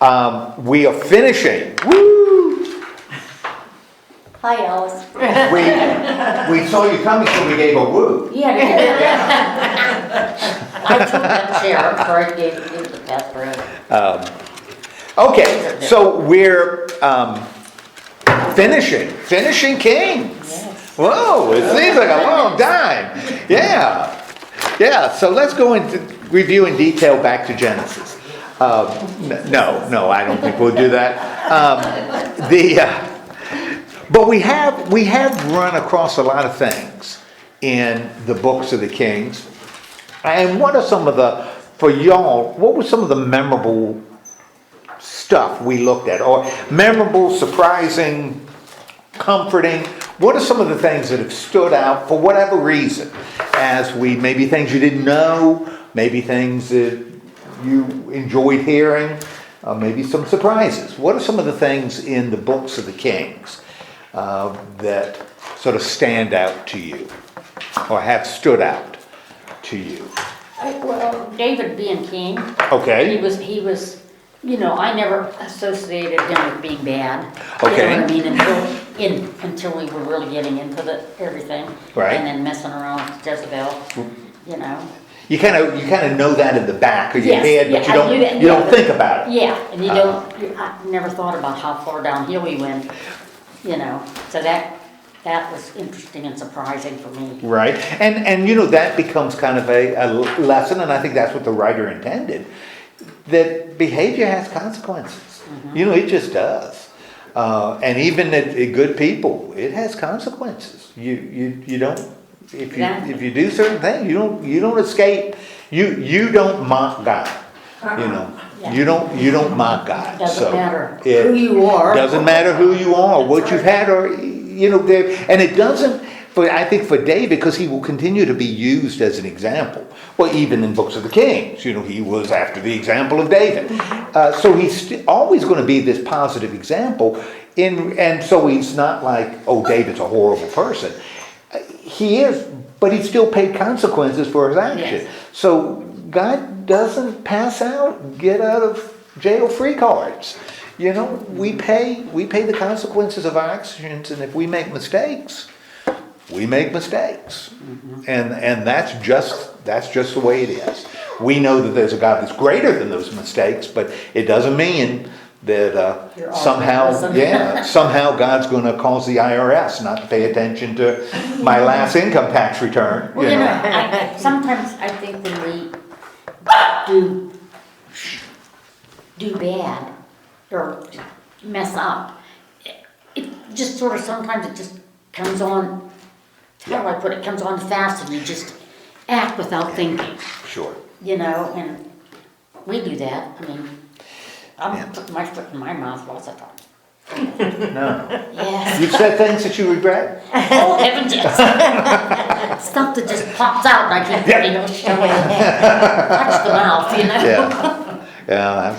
We are finishing. Woo! Hi, Alice. We saw you coming, so we gave a woo. Yeah, I took that chair, I'm sorry, gave the password. Okay, so we're finishing Kings. Yes. Whoa, it seems like a long time. Yeah. So let's go into review in detail back to Genesis. No, I don't think we'll do that. But we have run across a lot of things in the books of the Kings. And what are some of the, for y'all, what were some of the memorable stuff we looked at? Or memorable, surprising, comforting? What are some of the things that have stood out for whatever reason? Maybe things you didn't know, maybe things that you enjoyed hearing, maybe some surprises. What are some of the things in the books of the Kings that sort of stand out to you or have stood out to you? Well, David being king. Okay. He was, I never associated him with being bad. Okay. You know what I mean? Until we were really getting into everything. Right. And then messing around with Jezebel, You kind of know that in the back of your head, but you don't think about it. Yeah, and I never thought about how far downhill we went, so that was interesting and surprising for me. Right, and that becomes kind of a lesson, and I think that's what the writer intended, that behavior has consequences. Mm-hmm. It just does. And even at good people, it has consequences. You don't, if you do certain things, you don't escape. You don't mock God. Yeah. You don't mock God. Doesn't matter who you are. Doesn't matter who you are, what you've had, or and it doesn't. I think for David, because he will continue to be used as an example. Well, even in books of the Kings, he was after the example of David. So he's always going to be this positive example. And so he's not like, oh, David's a horrible person. He is, but he still paid consequences for his action. Yes. So God doesn't pass out, get out of jail free cards. We pay the consequences of our actions, and if we make mistakes, we make mistakes. Mm-hmm. And that's just the way it is. We know that there's a God that's greater than those mistakes, but it doesn't mean that somehow God's going to cause the IRS not to pay attention to my last income tax return. Well, sometimes I think when we do bad or mess up, it just sort of sometimes it just comes on. How do I put it? Comes on fast, and you just act without thinking. Sure. And we do that. I mean, I'm putting my foot in my mouth lots of times. No. Yes. You've said things that you regret? Oh, heavens, yes. Stuff that just pops out and I can't, showing. Touch the mouth, Yeah,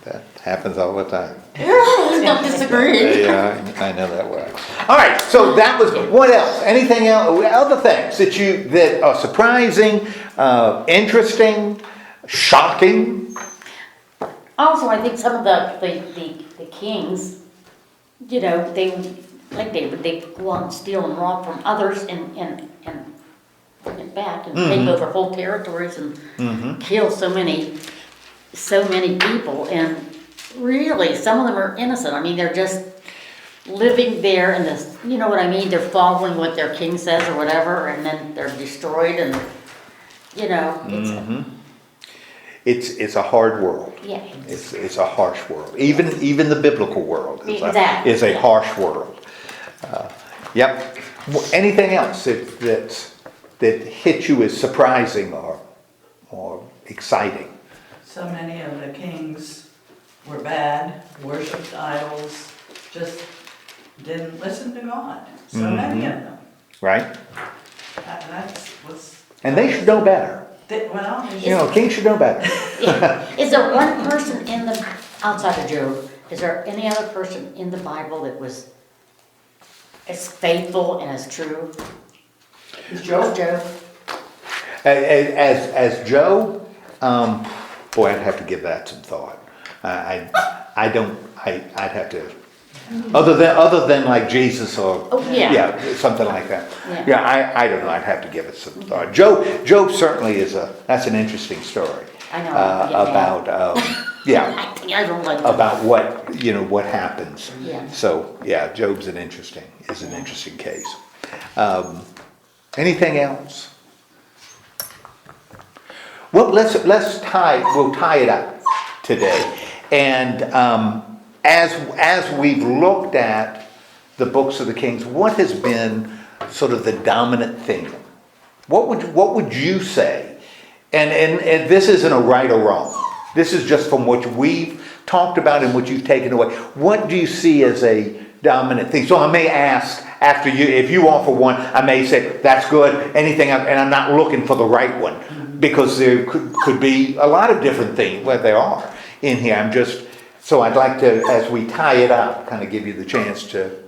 that happens all the time. Don't disagree. Yeah, I know that well. All right, so that was, what else? Anything else? Other things that are surprising, interesting, shocking? Also, I think some of the kings, they, like David, they go out and steal and rob from others and bring it back and take over whole territories and kill so many people. And really, some of them are innocent. I mean, they're just living there in this, you know what I mean? They're following what their king says or whatever, and then they're destroyed, and it's a hard world. Yeah. It's a harsh world. Even the biblical world is a harsh world. Yep. Anything else that hit you as surprising or exciting? So many of the kings were bad, worshipped idols, just didn't listen to God. So many of them. Right. That's what's. And they should know better. Kings should know better. Is there one person outside of Job, is there any other person in the Bible that was as faithful and as true as Job? As Job, boy, I'd have to give that some thought. I'd have to, other than like Jesus or, Oh, yeah. something like that. Yeah. Yeah, I don't know, I'd have to give it some thought. Job certainly that's an interesting story. I know, I'm getting About, yeah, I don't like. about what happens. Yeah. So, yeah, Job's an interesting case. Anything else? Well, we'll tie it up today. And as we've looked at the books of the Kings, what has been sort of the dominant theme? What would you say? And this isn't a right or wrong. This is just from what we've talked about and what you've taken away. What do you see as a dominant theme? So I may ask after you, if you offer one, I may say, that's good, anything, and I'm not looking for the right one. Because there could be a lot of different things, well, there are in here. So I'd like to, as we tie it up, kind of give you the chance to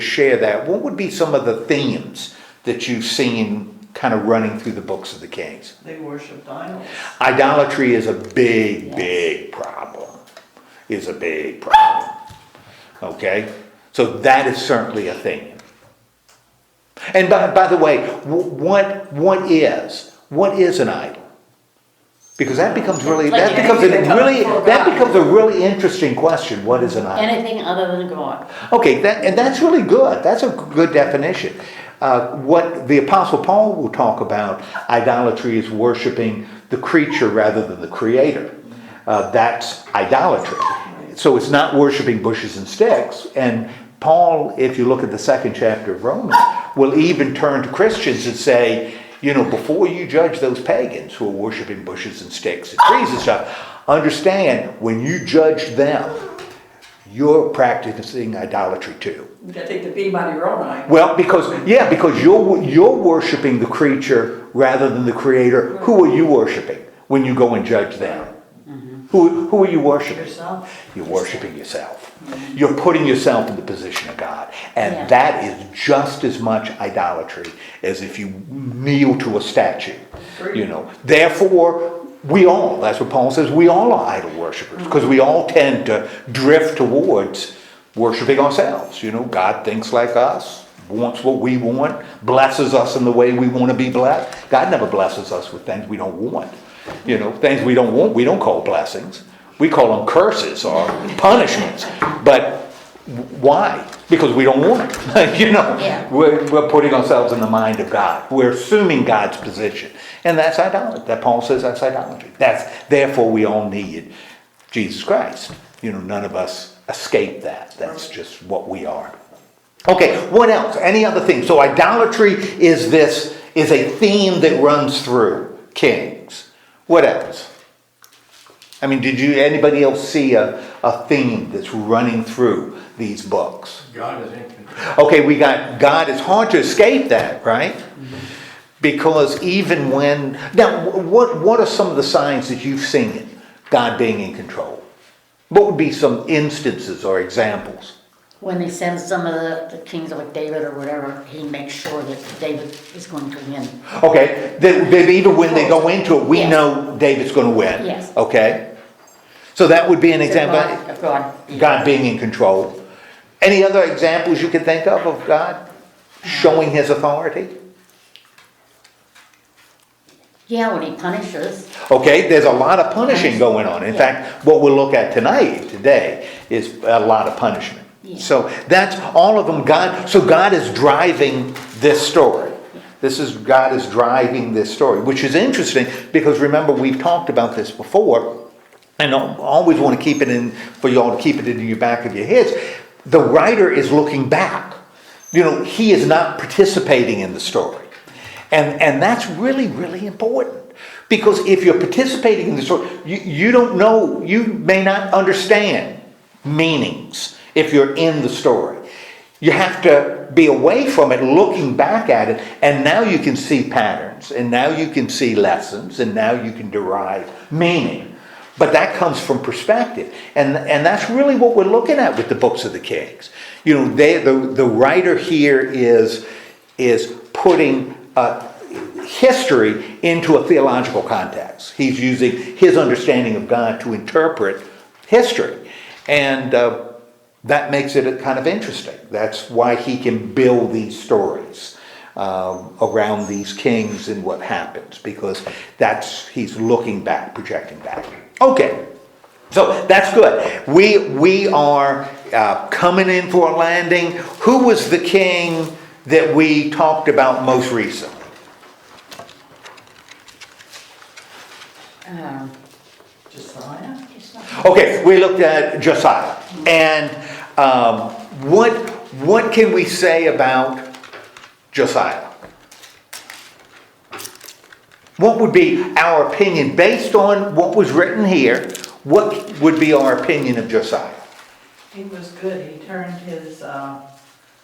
share that. What would be some of the themes that you've seen kind of running through the books of the Kings? They worshipped idols. Idolatry is a big problem. Is a big problem. Okay? So that is certainly a theme. And by the way, what is an idol? Because that becomes a really interesting question. What is an idol? Anything other than God. Okay, that's really good. That's a good definition. What the Apostle Paul will talk about, idolatry is worshiping the creature rather than the creator. That's idolatry. So it's not worshiping bushes and sticks. And Paul, if you look at the 2nd chapter of Romans, will even turn to Christians and say, before you judge those pagans who are worshiping bushes and sticks and trees and stuff, understand when you judge them, you're practicing idolatry too. You gotta take the beam out of your own eye. Well, because you're worshiping the creature rather than the creator. Who are you worshiping when you go and judge them? Who are you worshiping? Yourself. You're worshiping yourself. You're putting yourself in the position of God. And Yeah. that is just as much idolatry as if you kneel to a statue. Therefore, that's what Paul says, we all are idol worshipers. Because we all tend to drift towards worshiping ourselves. God thinks like us, wants what we want, blesses us in the way we want to be blessed. God never blesses us with things we don't want. Things we don't want, we don't call blessings. We call them curses or punishments. But why? Because we don't want it. Yeah. We're putting ourselves in the mind of God. We're assuming God's position. And that's idolatry. That Paul says that's idolatry. Therefore we all need Jesus Christ. None of us escape that. That's just what we are. Okay, what else? Any other things? So idolatry is a theme that runs through Kings. What else? I mean, did anybody else see a theme that's running through these books? God is in control. Okay, we got God. It's hard to escape that, right? Because even when... Now, what are some of the signs that you've seen God being in control? What would be some instances or examples? When he sends some of the kings like David or whatever, he makes sure that David is going to win. Okay, that even when they go into it, we Yes. know David's going to win. Yes. Okay. So that would be an example. God. God being in control. Any other examples you can think of God showing his authority? Yeah, when he punishes. Okay, there's a lot of punishing going on. In fact, what we'll look at today is a lot of punishment. Yeah. So that's all of them. God is driving this story. God is driving this story, which is interesting because remember we've talked about this before. And I always want to keep it in, for you all to keep it in your back of your heads. The writer is looking back. He is not participating in the story. And that's really, really important. Because if you're participating in the story, you don't know, you may not understand meanings if you're in the story. You have to be away from it, looking back at it, and now you can see patterns, and now you can see lessons, and now you can derive meaning. But that comes from perspective. And that's really what we're looking at with the books of the Kings. The writer here is putting history into a theological context. He's using his understanding of God to interpret history. And that makes it kind of interesting. That's why he can build these stories around these kings and what happens, because he's looking back, projecting back. Okay, so that's good. We are coming in for a landing. Who was the king that we talked about most recently? Josiah? Okay, we looked at Josiah. And what can we say about Josiah? What would be our opinion based on what was written here? What would be our opinion of Josiah? He was good. He turned his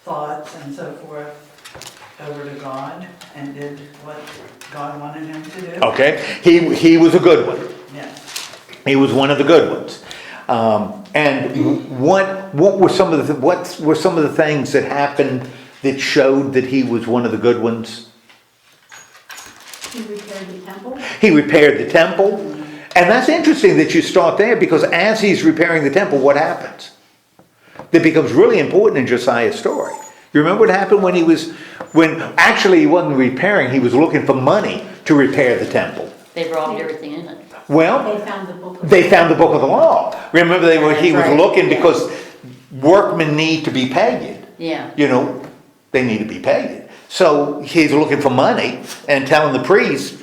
thoughts and so forth over to God and did what God wanted him to do. Okay, he was a good one. Yes. He was one of the good ones. And what were some of the things that happened that showed that he was one of the good ones? He repaired the temple. He repaired the temple. And that's interesting that you start there, because as he's repairing the temple, what happens? That becomes really important in Josiah's story. You remember what happened when actually he wasn't repairing, he was looking for money to repair the temple. They robbed everything in it. Well, They found the book. they found the book of the law. Remember, he was Right. looking because workmen need to be paid. Yeah. They need to be paid. So he's looking for money and telling the priest,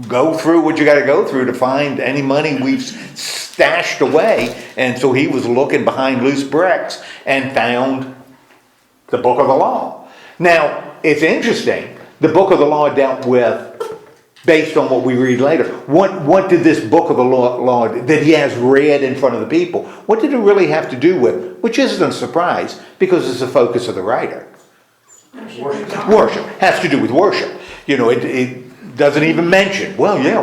go through what you got to go through to find any money we've stashed away. And so he was looking behind loose bricks and found the book of the law. Now, it's interesting. The book of the law dealt with, based on what we read later, what did this book of the law that he has read in front of the people, what did it really have to do with? Which isn't a surprise, because it's the focus of the writer. Worship. Has to do with worship. It doesn't even mention,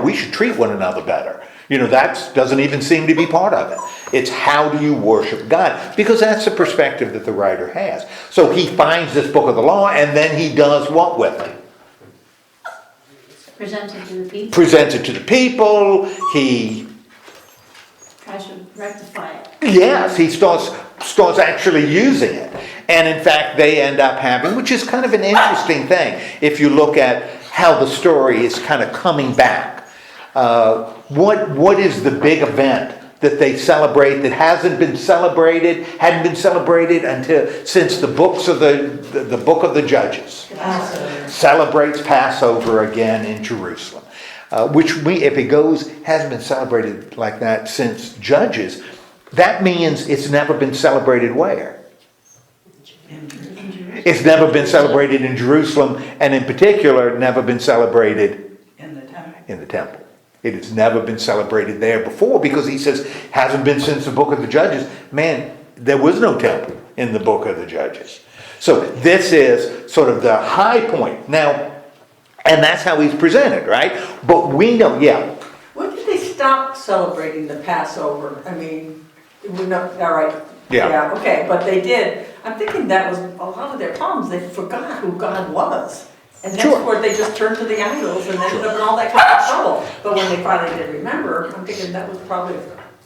we should treat one another better. That doesn't even seem to be part of it. It's how do you worship God? Because that's the perspective that the writer has. So he finds this book of the law, and then he does what with it? Presents it to the people. Presents it to the people. He Tries to rectify it. Yes, he starts actually using it. And in fact, they end up having, which is kind of an interesting thing, if you look at how the story is kind of coming back. What is the big event that they celebrate that hadn't been celebrated since the books of the book of the Judges? Passover. Celebrates Passover again in Jerusalem. If it hasn't been celebrated like that since Judges, that means it's never been celebrated where? It's never been celebrated in Jerusalem, and in particular, never been celebrated In the temple. in the temple. It has never been celebrated there before, because he says, hasn't been since the book of the Judges. Man, there was no temple in the book of the Judges. So this is sort of the high point. Now, and that's how he's presented, right? But we know, When did they stop celebrating the Passover? I mean, we're not, all right. Yeah. Okay, but they did. I'm thinking that was a lot of their problems. They forgot who God was. And Sure. henceforth they just turned to the idols and ended up in all that kind of trouble. But when they finally did remember, I'm thinking that was probably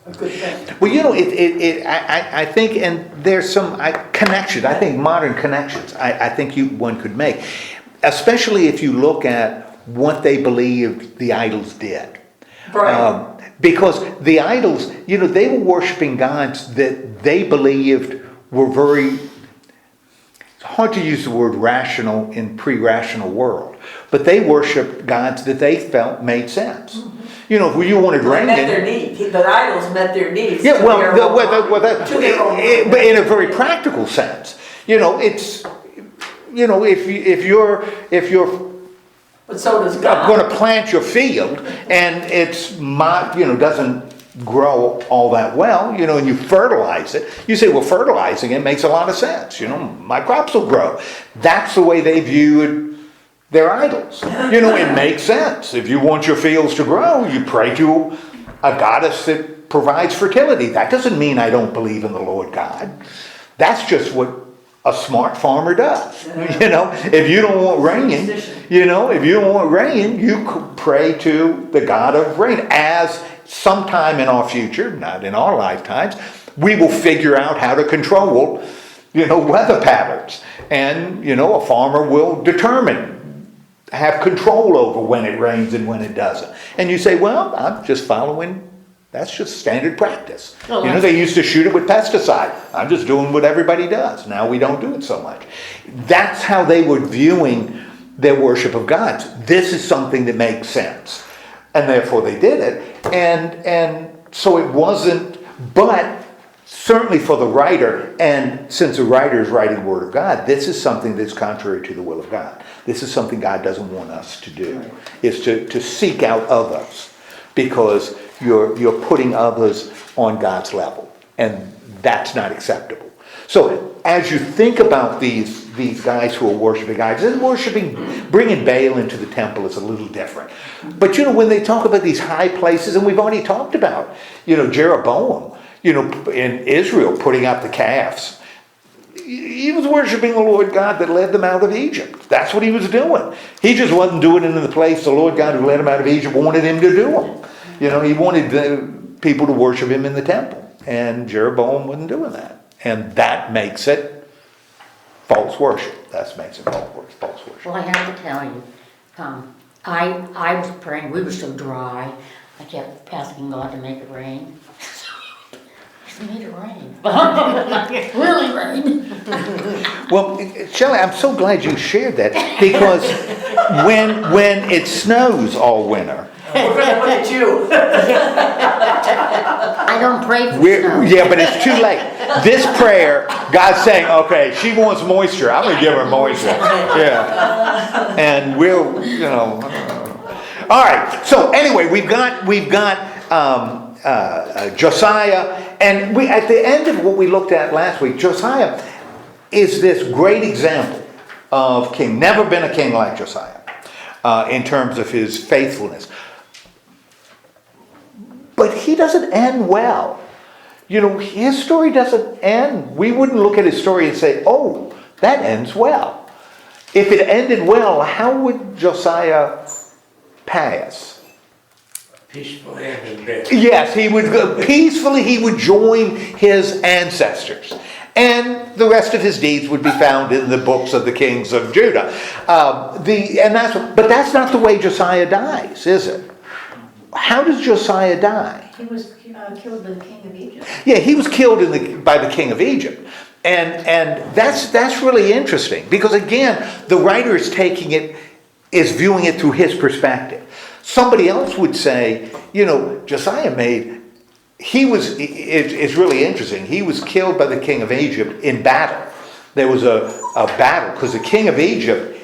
a good thing. well, I think, and there's some connection. I think modern connections. I think one could make, especially if you look at what they believed the idols did. Right. Because the idols, they were worshiping gods that they believed were very, it's hard to use the word rational in pre-rational world, but they worshiped gods that they felt made sense. If you wanted They rain, met their needs. The idols met their needs. yeah, to their own- to their own- but in a very practical sense, it's, if you're But so does God. going to plant your field and it's doesn't grow all that well, and you fertilize it, you say, well, fertilizing it makes a lot of sense. My crops will grow. That's the way they viewed their idols. It makes sense. If you want your fields to grow, you pray to a goddess that provides fertility. That doesn't mean I don't believe in the Lord God. That's just what a smart farmer does. If you don't want rain, you pray to the God of rain, as sometime in our future, not in our lifetimes, we will figure out how to control, weather patterns. And, a farmer will have control over when it rains and when it doesn't. And you say, well, I'm just following, that's just standard practice. Well, They used to shoot it with pesticide. I'm just doing what everybody does. Now we don't do it so much. That's how they were viewing their worship of gods. This is something that makes sense. And therefore they did it. And so it wasn't, but certainly for the writer, and since the writer is writing the Word of God, this is something that's contrary to the will of God. This is something God doesn't want us to do, is to seek out others, because you're putting others on God's level, and that's not acceptable. So as you think about these guys who are worshiping idols, and bringing Baal into the temple is a little different. But when they talk about these high places, and we've already talked about, Jeroboam, in Israel, putting up the calves. He was worshiping the Lord God that led them out of Egypt. That's what he was doing. He just wasn't doing it in the place the Lord God who led him out of Egypt wanted him to do them. He wanted the people to worship him in the temple. And Jeroboam wasn't doing that. And that makes it false worship. That makes it false worship. Well, I have to tell you, I was praying, we were so dry, I kept asking God to make it rain. He made it rain. Really rain. Well, Shelley, I'm so glad you shared that, because when it snows all winter, We're gonna look at you. I don't pray for snow. yeah, but it's too late. This prayer, God's saying, okay, she wants moisture. I'm going to give her moisture. Yeah. And we'll, All right. So anyway, we've got Josiah, and at the end of what we looked at last week, Josiah is this great example of king. Never been a king like Josiah in terms of his faithfulness. But he doesn't end well. His story doesn't end. We wouldn't look at his story and say, oh, that ends well. If it ended well, how would Josiah pass? Peacefully and in death. Yes, he would go peacefully. He would join his ancestors, and the rest of his deeds would be found in the books of the kings of Judah. But that's not the way Josiah dies, is it? How does Josiah die? He was killed by the king of Egypt. Yeah, he was killed by the king of Egypt, and that's really interesting, because again, the writer is viewing it through his perspective. Somebody else would say, Josiah it's really interesting. He was killed by the king of Egypt in battle. There was a battle, because the king of Egypt,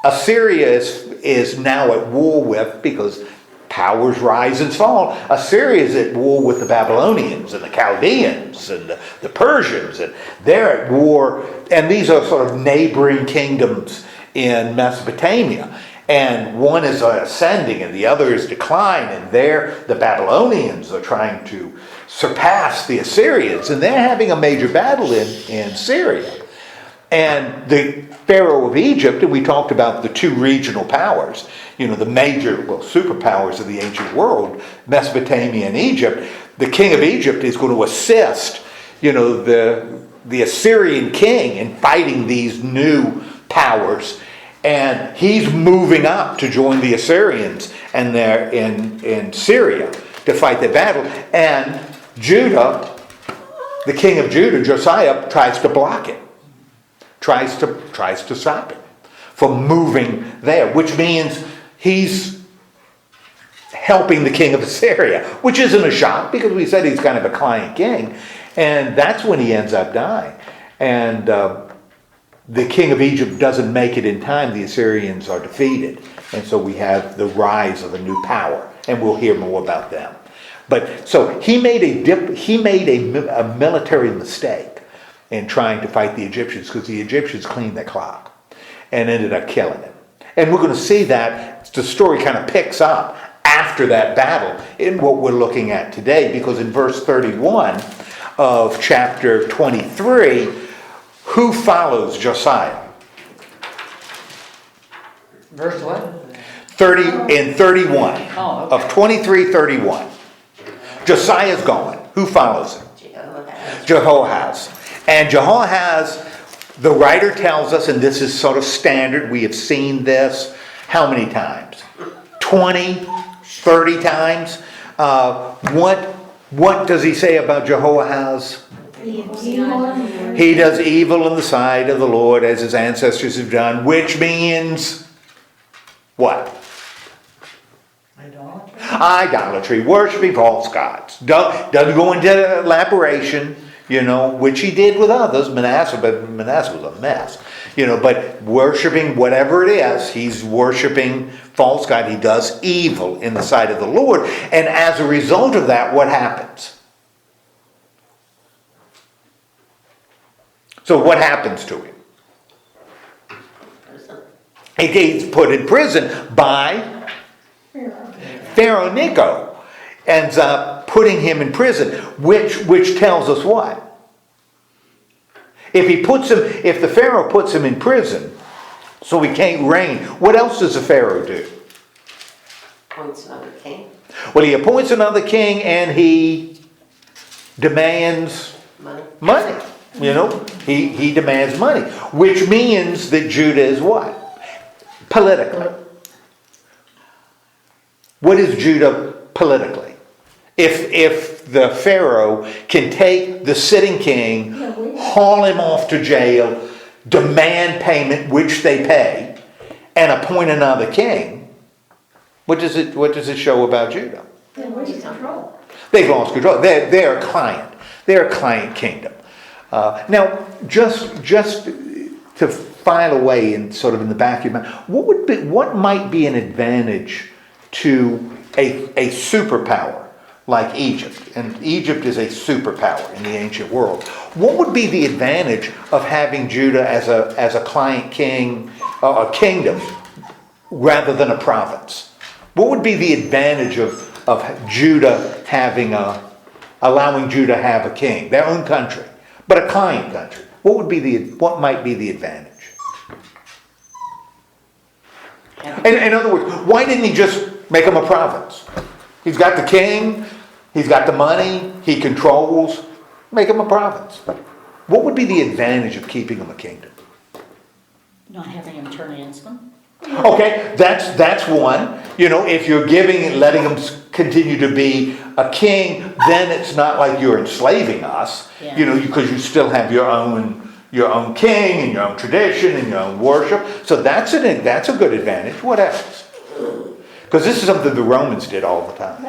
Assyria is now at war with, because powers rise and fall. Assyria is at war with the Babylonians and the Chaldeans and the Persians, and they're at war, and these are sort of neighboring kingdoms in Mesopotamia. And one is ascending and the other is declining, and the Babylonians are trying to surpass the Assyrians, and they're having a major battle in Syria. And the Pharaoh of Egypt, and we talked about the two regional powers, the major, superpowers of the ancient world, Mesopotamia and Egypt. The king of Egypt is going to assist, the Assyrian king in fighting these new powers. And he's moving up to join the Assyrians, and they're in Syria to fight the battle. And Judah, the king of Judah, Josiah, tries to block it. Tries to stop it from moving there, which means he's helping the king of Assyria, which isn't a shock, because we said he's kind of a client king. And that's when he ends up dying. And the king of Egypt doesn't make it in time. The Assyrians are defeated. And so we have the rise of a new power. And we'll hear more about them. But so he made a military mistake in trying to fight the Egyptians, because the Egyptians cleaned their clock and ended up killing him. And we're going to see that the story kind of picks up after that battle in what we're looking at today, because in verse 31 of chapter 23, who follows Josiah? Verse what? 30 and 31 Oh, okay. of 23:31. Josiah's gone. Who follows him? Jehoahaz. And Jehoahaz, the writer tells us, and this is sort of standard, we have seen this how many times? 20, 30 times. What does he say about Jehoahaz? He does evil in the sight of the Lord as his ancestors have done, which means what? Idolatry. Idolatry, worshiping false gods. Doesn't go into elaboration, which he did with others, Manasseh, but Manasseh was a mess. But worshiping whatever it is, he's worshiping false god. He does evil in the sight of the Lord. And as a result of that, what happens? So what happens to him? He's put in prison by Pharaoh Necho. Ends up putting him in prison, which tells us what? If the Pharaoh puts him in prison, so he can't reign, what else does the Pharaoh do? Appoints another king. Well, he appoints another king and he demands money. He demands money, which means that Judah is what? Politically. What is Judah politically? If the Pharaoh can take the sitting king, haul him off to jail, demand payment, which they pay, and appoint another king, what does it show about Judah? Then where's control? They've lost control. They're a client. They're a client kingdom. Now, just to file away in sort of in the back of your mind, what might be an advantage to a superpower like Egypt? And Egypt is a superpower in the ancient world. What would be the advantage of having Judah as a client king, a kingdom, rather than a province? What would be the advantage of Judah allowing Judah to have a king, their own country, but a client country? What might be the advantage? In other words, why didn't he just make him a province? He's got the king, he's got the money, he controls. Make him a province. What would be the advantage of keeping him a kingdom? Not having him turn against them. Okay, that's one. If you're giving and letting him continue to be a king, then it's not like you're enslaving us. Yeah. Because you still have your own king and your own tradition and your own worship. So that's a good advantage. What else? Because this is something the Romans did all the time.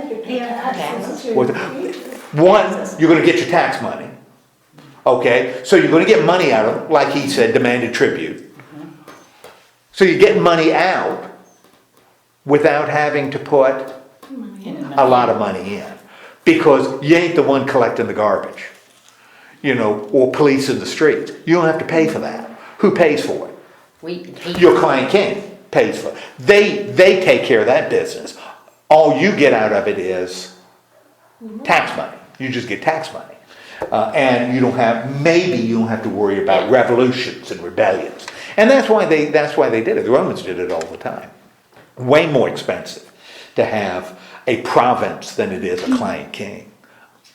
One, you're going to get your tax money. Okay, so you're going to get money out of them, like he said, demanded tribute. So you're getting money out without having to put a lot of money in. Because you ain't the one collecting the garbage, or policing the streets. You don't have to pay for that. Who pays for it? Your client king pays for it. They take care of that business. All you get out of it is tax money. You just get tax money. And you don't have to worry about revolutions and rebellions. And that's why they did it. The Romans did it all the time. Way more expensive to have a province than it is a client king.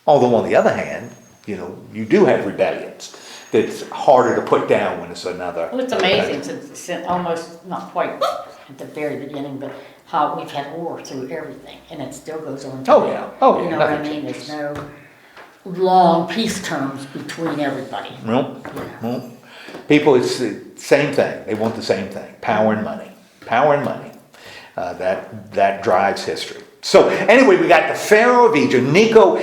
Although on the other hand, you do have rebellions that's harder to put down when it's another. Well, it's amazing since almost, not quite at the very beginning, but how we've had war through everything, and it still goes on today. Oh, yeah. You know what I mean? There's no long peace terms between everybody. Well, people, it's the same thing. They want the same thing. Power and money. Power and money. That drives history. So anyway, we got the Pharaoh of Egypt. Necho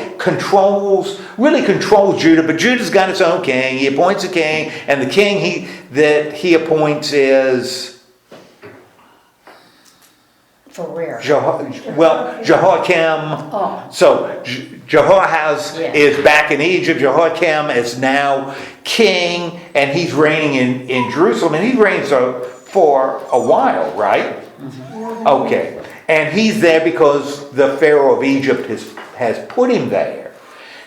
really controls Judah, but Judah's got its own king. He appoints a king, and the king that he appoints is For where? Jehoiakim. Oh. So Jehoahaz Yeah. is back in Egypt. Jehoiakim is now king, and he's reigning in Jerusalem, and he reigns for a while, right? Mm-hmm. Okay. And he's there because the Pharaoh of Egypt has put him there.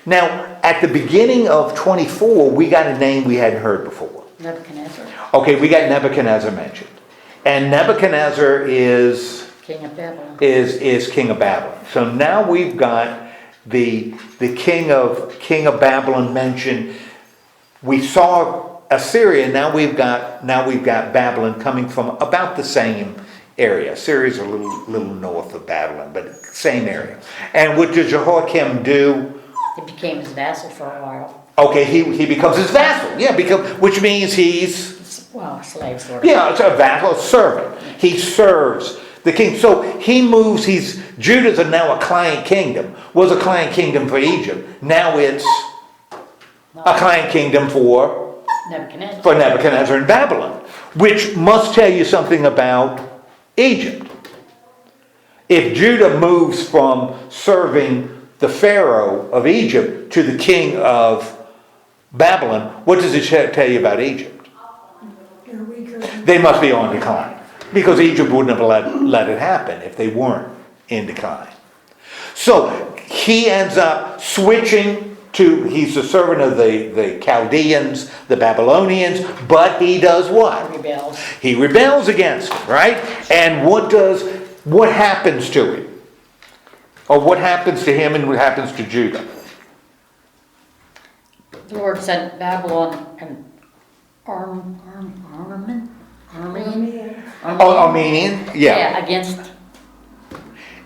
Now, at the beginning of 24, we got a name we hadn't heard before. Nebuchadnezzar, Okay, we got Nebuchadnezzar mentioned. And Nebuchadnezzar is king of Babylon. king of Babylon. So now we've got the king of Babylon mentioned. We saw Assyria, now we've got Babylon coming from about the same area. Syria's a little north of Babylon, but same area. And what did Jehoiakim do? He became his vassal for a while. Okay, he becomes his vassal. Yeah, which means he's, Well, slave sort of. yeah, it's a vassal, a servant. He serves the king. So he moves, Judah's now a client kingdom. Was a client kingdom for Egypt. Now it's a client kingdom for Nebuchadnezzar in Babylon. Which must tell you something about Egypt. If Judah moves from serving the Pharaoh of Egypt to the king of Babylon, what does it tell you about Egypt? They must be on decline. Because Egypt wouldn't have let it happen if they weren't in decline. So he ends up switching to, he's the servant of the Chaldeans, the Babylonians, but he does what? Rebels. He rebels against them, right? And what happens to him? Or what happens to him and what happens to Judah? The Lord sent Babylon and Armenian? Armenian? Yeah. Against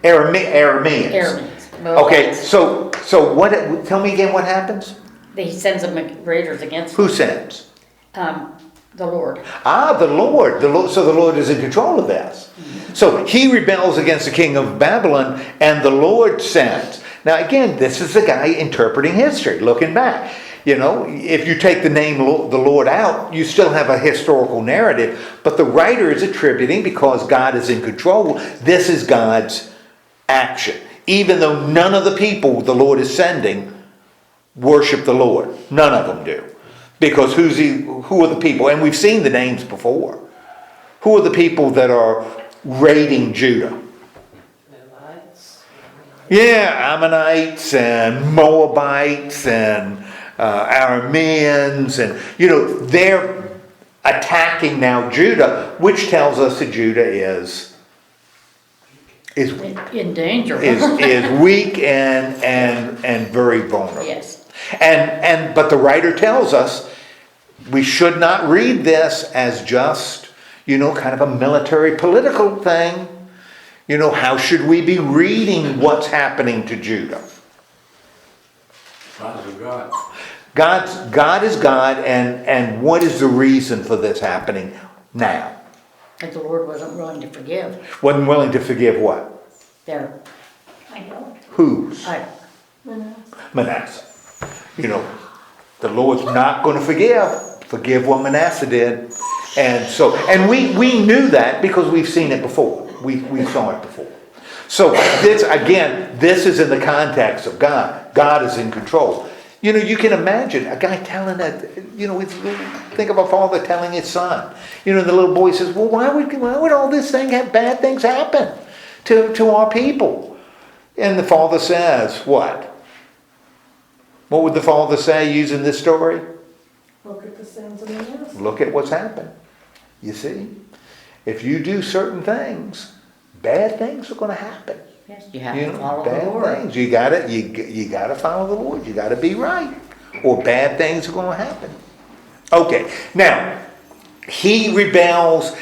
Arameans. Arameans. Okay, so what? Tell me again what happens? He sends them raiders against Who sends? the Lord. The Lord. So the Lord is in control of this. So he rebels against the king of Babylon, and the Lord sends. Now again, this is the guy interpreting history, looking back. You know, if you take the name the Lord out, you still have a historical narrative, but the writer is attributing, because God is in control, this is God's action. Even though none of the people the Lord is sending worship the Lord. None of them do. Because who are the people? And we've seen the names before. Who are the people that are raiding Judah? Yeah, Ammonites and Moabites and Arameans, and they're attacking now Judah, which tells us that Judah is In danger. is weak and very vulnerable. Yes. But the writer tells us we should not read this as just kind of a military political thing. How should we be reading what's happening to Judah? God is God, and what is the reason for this happening now? And the Lord wasn't willing to forgive Wasn't willing to forgive what? their, Whose? Manasseh. The Lord's not going to forgive what Manasseh did. And we knew that because we've seen it before. We saw it before. So this is in the context of God. God is in control. You can imagine a guy telling that, think of a father telling his son. The little boy says, well, why would all this thing have bad things happen to our people? And the father says, what? What would the father say using this story? Look at the sins of the earth. Look at what's happened. You see? If you do certain things, bad things are going to happen. yes, you have to follow the Bad Lord. things. You gotta follow the Lord. You gotta be right, or bad things are going to happen. Okay, now he rebels.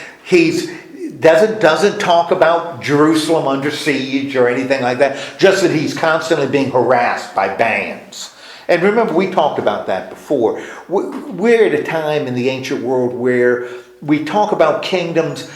Doesn't talk about Jerusalem under siege or anything like that. Just that he's constantly being harassed by bands. And remember, we talked about that before. We're at a time in the ancient world where we talk about kingdoms,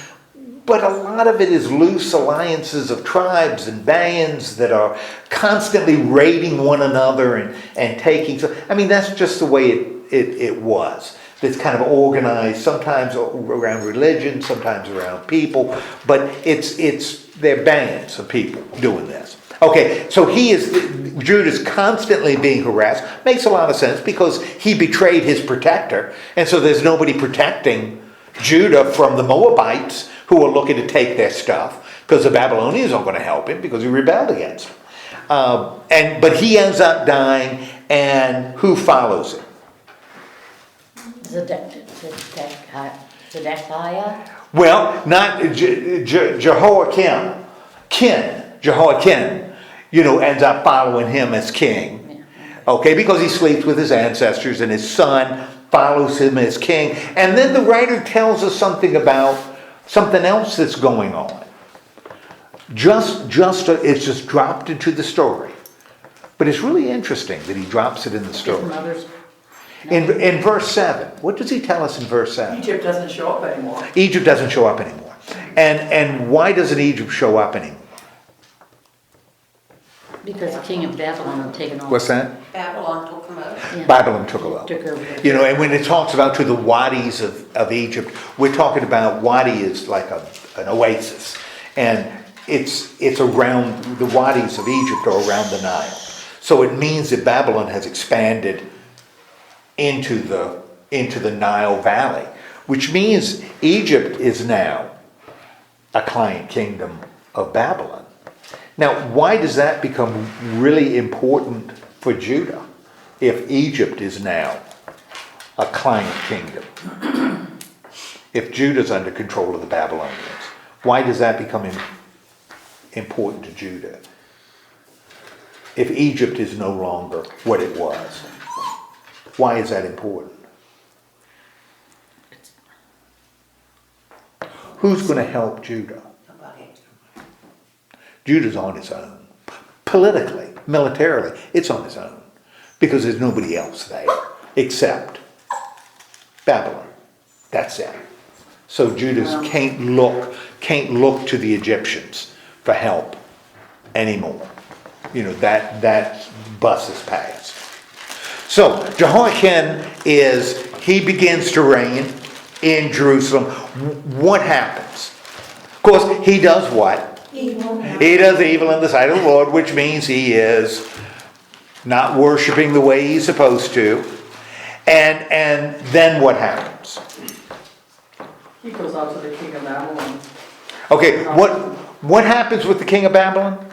but a lot of it is loose alliances of tribes and bands that are constantly raiding one another and taking. So, that's just the way it was. It's kind of organized, sometimes around religion, sometimes around people, but they're bands of people doing this. Okay, so Judah's constantly being harassed. Makes a lot of sense because he betrayed his protector, and so there's nobody protecting Judah from the Moabites who are looking to take their stuff, because the Babylonians aren't going to help him because he rebelled against them. But he ends up dying, and who follows him? Zedekiah. Well, not Jehoiakim. Jehoiakim. ends up following him as king. Okay, because he sleeps with his ancestors and his son follows him as king. And then the writer tells us something about something else that's going on. It's just dropped into the story. But it's really interesting that he drops it in the His story. mother's. In verse 7, what does he tell us in verse 7? Egypt doesn't show up anymore. Egypt doesn't show up anymore. And why doesn't Egypt show up anymore? Because the king of Babylon had taken over. What's that? Babylon took them out. Yeah. Babylon took over. Took over. And when it talks about to the wadis of Egypt, we're talking about wadi is like an oasis. And it's around, the wadis of Egypt are around the Nile. So it means that Babylon has expanded into the Nile Valley, which means Egypt is now a client kingdom of Babylon. Now, why does that become really important for Judah if Egypt is now a client kingdom? If Judah's under control of the Babylonians, why does that become important to Judah? If Egypt is no longer what it was, why is that important? Who's going to help Judah? Nobody. Judah's on its own. Politically, militarily, it's on its own. Because there's nobody else there except Babylon. That's it. So Judah can't look to the Egyptians for help anymore. That bus is passed. So Jehoiakim he begins to reign in Jerusalem. What happens? Of course, he does what? Evil. He does evil in the sight of the Lord, which means he is not worshiping the way he's supposed to. And then what happens? He goes out to the king of Babylon. Okay, what happens with the king of Babylon?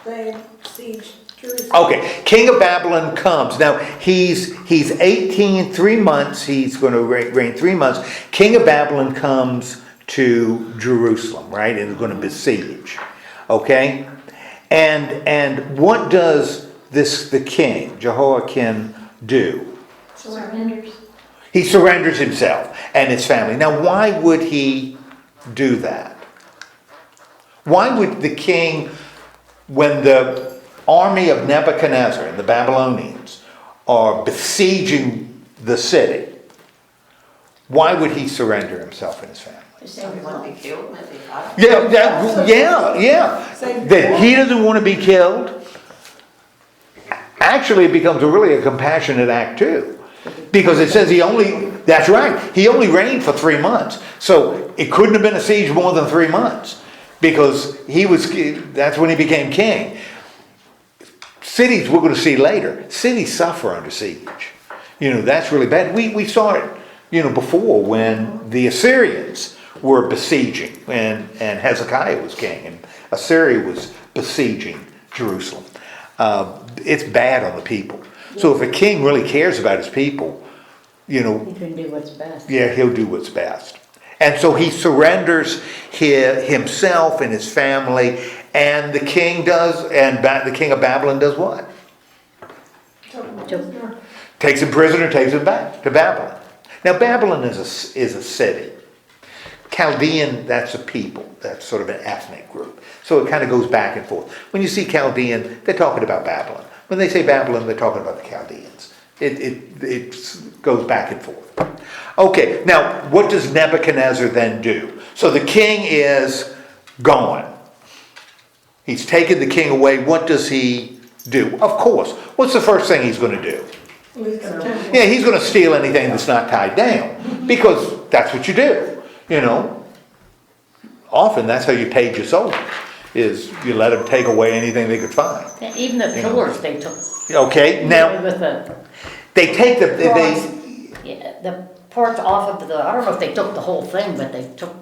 They siege Jerusalem. Okay, king of Babylon comes. Now, he's 18, 3 months. He's going to reign 3 months. King of Babylon comes to Jerusalem, right? And is going to besiege. Okay? And what does the king, Jehoiakim, do? Surrenders. He surrenders himself and his family. Now, why would he do that? Why would the king, when the army of Nebuchadnezzar and the Babylonians are besieging the city, why would he surrender himself and his family? So he won't be killed if he got Yeah. That he doesn't want to be killed. Actually, it becomes really a compassionate act too. Because it says he only reigned for 3 months. So it couldn't have been a siege more than 3 months. Because that's when he became king. Cities, we're going to see later, cities suffer under siege. That's really bad. We saw it, before when the Assyrians were besieging and Hezekiah was king and Assyria was besieging Jerusalem. It's bad on the people. So if a king really cares about his people, He can do what's best. yeah, he'll do what's best. And so he surrenders himself and his family, and the king the king of Babylon does what? Takes him prisoner, takes him back to Babylon. Now Babylon is a city. Chaldean, that's a people. That's sort of an ethnic group. So it kind of goes back and forth. When you see Chaldean, they're talking about Babylon. When they say Babylon, they're talking about the Chaldeans. It goes back and forth. Okay, now what does Nebuchadnezzar then do? So the king is gone. He's taken the king away. What does he do? Of course. What's the first thing he's going to do? Yeah, he's going to steal anything that's not tied down. Because that's what you do. Often that's how you paid your soldiers. Is you let them take away anything they could find. And even the pillars they took. Okay, now With the, they take the the parts off of I don't know if they took the whole thing, but they took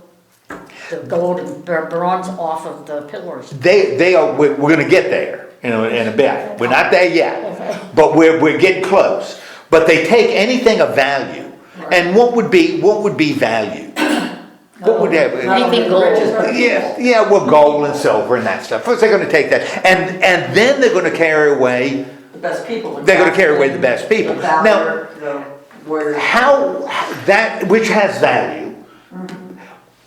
the gold and bronze off of the pillars. we're going to get there, in a bit. We're not there yet, but we're getting close. But they take anything of value, and what would be value? what would that? Not only Anything the richest, gold. but Yeah, well, gold and silver and that stuff. First, they're going to take that, and then they're going to carry away. the best people. They're going to carry away the best people. The Now, valor, the warriors. how that, which has value,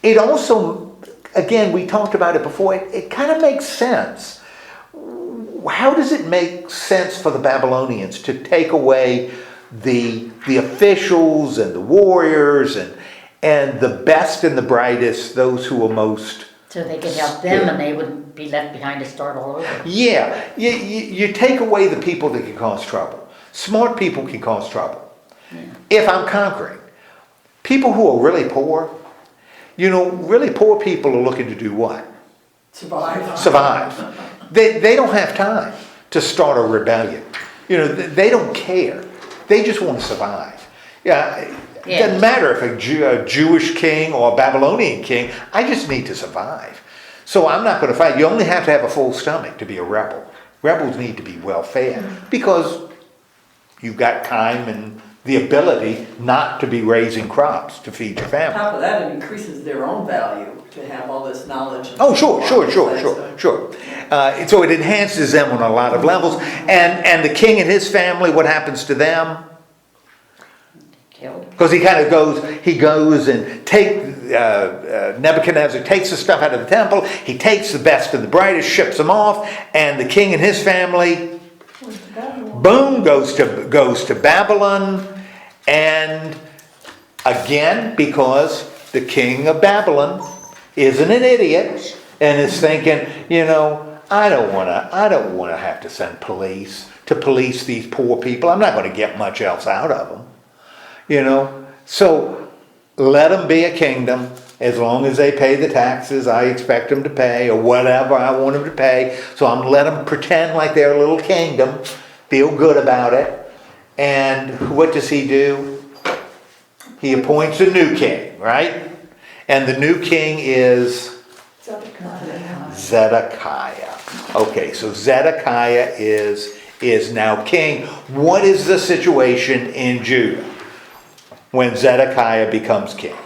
it also, again, we talked about it before. It kind of makes sense. How does it make sense for the Babylonians to take away the officials and the warriors and the best and the brightest, those who are most? So they could help them and they wouldn't be left behind to start all over. Yeah, you take away the people that can cause trouble. Smart people can cause trouble. If I'm conquering, people who are really poor, really poor people are looking to do what? Survive. They don't have time to start a rebellion. They don't care. They just want to survive. Yeah. It doesn't matter if a Jewish king or a Babylonian king, I just need to survive. So I'm not going to fight. You only have to have a full stomach to be a rebel. Rebels need to be well fed because you've got time and the ability not to be raising crops to feed your On family. top of that, it increases their own value to have all this knowledge. and- Oh, sure. So it enhances them on a lot of levels. And the king and his family, what happens to them? Killed. Because he goes and Nebuchadnezzar takes the stuff out of the temple, he takes the best and the brightest, ships them off, and the king and his family, boom, goes to Babylon, and again, because the king of Babylon isn't an idiot, and is thinking, I don't want to have to send police to police these poor people, I'm not going to get much else out of them. So let them be a kingdom as long as they pay the taxes I expect them to pay or whatever I want them to pay. So I'm let them pretend like they're a little kingdom, feel good about it. And what does he do? He appoints a new king, right? And the new king is Zedekiah. Okay, so Zedekiah is now king. What is the situation in Judah when Zedekiah becomes king?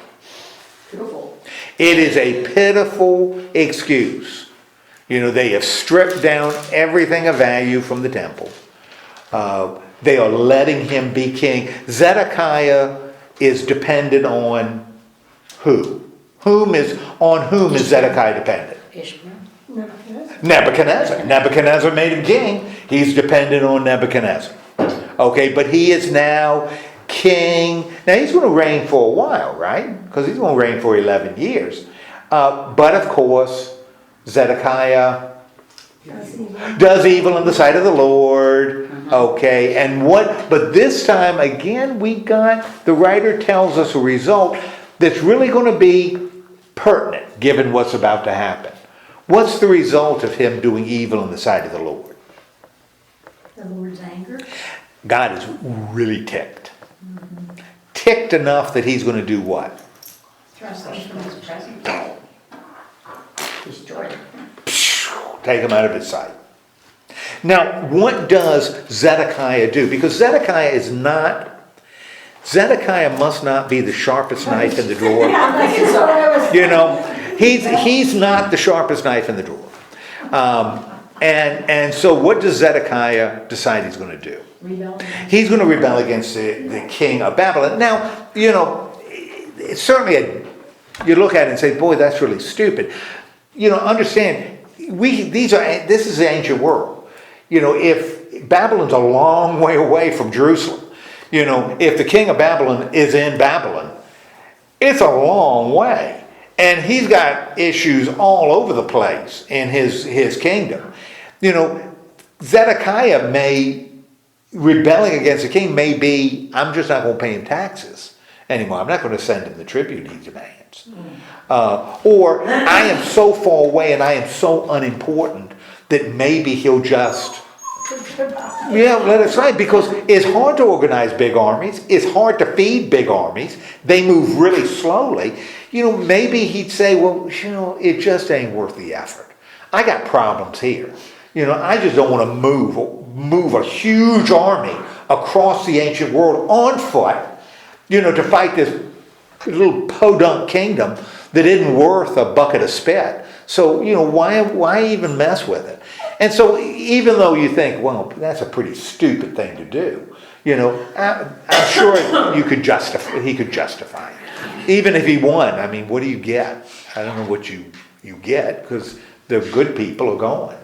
Beautiful. It is a pitiful excuse. They have stripped down everything of value from the temple. They are letting him be king. Zedekiah is dependent on who? On whom is Zedekiah dependent? Ishmael. Nebuchadnezzar. Nebuchadnezzar made him king. He's dependent on Nebuchadnezzar. Okay, but he is now king. Now he's going to reign for a while, right? Because he's going to reign for 11 years. But of course, Zedekiah does evil in the sight of the Lord. Okay, but this time again, the writer tells us a result that's really going to be pertinent given what's about to happen. What's the result of him doing evil in the sight of the Lord? The Lord's anger. God is really ticked. Ticked enough that he's going to do what? Thrust him from his presence. Destroyed. Take him out of his sight. Now, what does Zedekiah do? Because Zedekiah must not be the sharpest knife in the drawer. He's not the sharpest knife in the drawer. And so what does Zedekiah decide he's going to do? He's going to rebel against the king of Babylon. Now, it's certainly you look at it and say, boy, that's really stupid. Understand, this is the ancient world. If Babylon's a long way away from Jerusalem, if the king of Babylon is in Babylon, it's a long way. And he's got issues all over the place in his kingdom. Zedekiah rebelling against the king may be, I'm just not going to pay him taxes anymore. I'm not going to send him the tribute he demands. Or I am so far away and I am so unimportant that maybe he'll just, let it slide. Because it's hard to organize big armies. It's hard to feed big armies. They move really slowly. Maybe he'd say, well, it just ain't worth the effort. I got problems here. I just don't want to move a huge army across the ancient world on foot, to fight this little podunk kingdom that isn't worth a bucket of spit. So, why even mess with it? And so even though you think, well, that's a pretty stupid thing to do, I'm sure he could justify it. Even if he won, I mean, what do you get? I don't know what you get, because the good people are gone.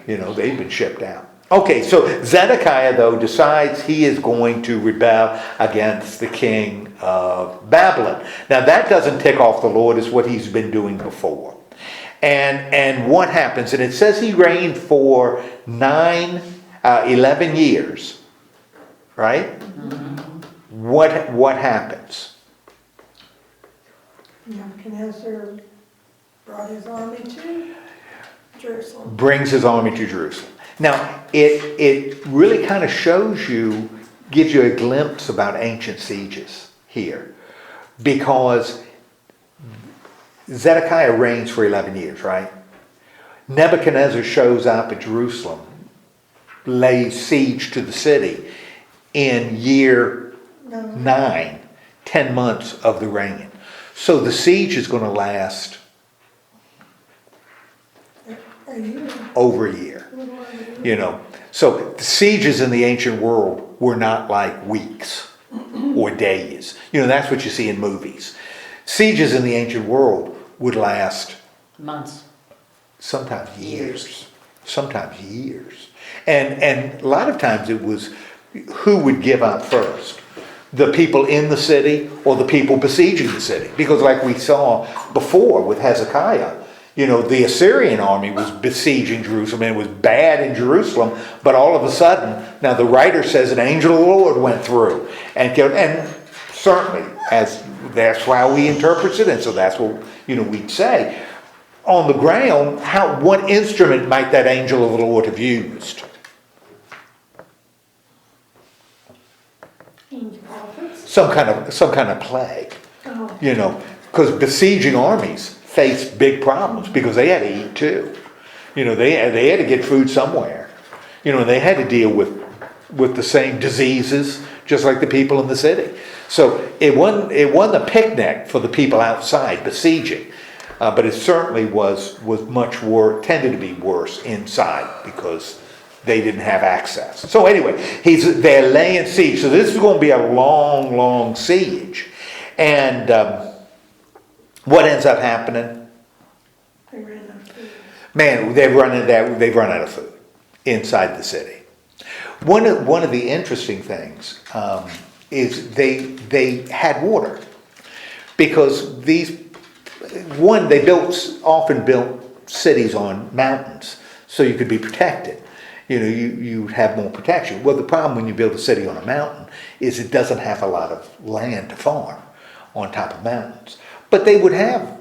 They've been shipped out. Okay, so Zedekiah, though, decides he is going to rebel against the king of Babylon. Now, that doesn't tick off the Lord as what he's been doing before. And what happens? And it says he reigned for 11 years, right? Mm-hmm. What happens? Nebuchadnezzar brought his army to Jerusalem. Brings his army to Jerusalem. Now, it really kind of gives you a glimpse about ancient sieges here. Because Zedekiah reigns for 11 years, right? Nebuchadnezzar shows up at Jerusalem, lays siege to the city in year 9, 10 months of the reign. So the siege is going to last over a year. So the sieges in the ancient world were not like weeks or days. That's what you see in movies. Sieges in the ancient world would last months, sometimes years. Sometimes years. And a lot of times it was who would give up first, the people in the city or the people besieging the city. Because like we saw before with Hezekiah, the Assyrian army was besieging Jerusalem and it was bad in Jerusalem, but all of a sudden, now the writer says an angel of the Lord went through and killed, and certainly that's how we interpret it, and so that's what we'd say. On the ground, what instrument might that angel of the Lord have used? Some kind of plague. Because besieging armies face big problems because they had to eat too. They had to get food somewhere. They had to deal with the same diseases just like the people in the city. So it wasn't a picnic for the people outside besieging, but it certainly was much worse, tended to be worse inside because they didn't have access. So anyway, they're laying siege. So this is going to be a long, long siege. And what ends up happening? They ran out of food. Man, they've run out of food inside the city. One of the interesting things is they had water because they often built cities on mountains so you could be protected. You have more protection. Well, the problem when you build a city on a mountain is it doesn't have a lot of land to farm on top of mountains. But they would have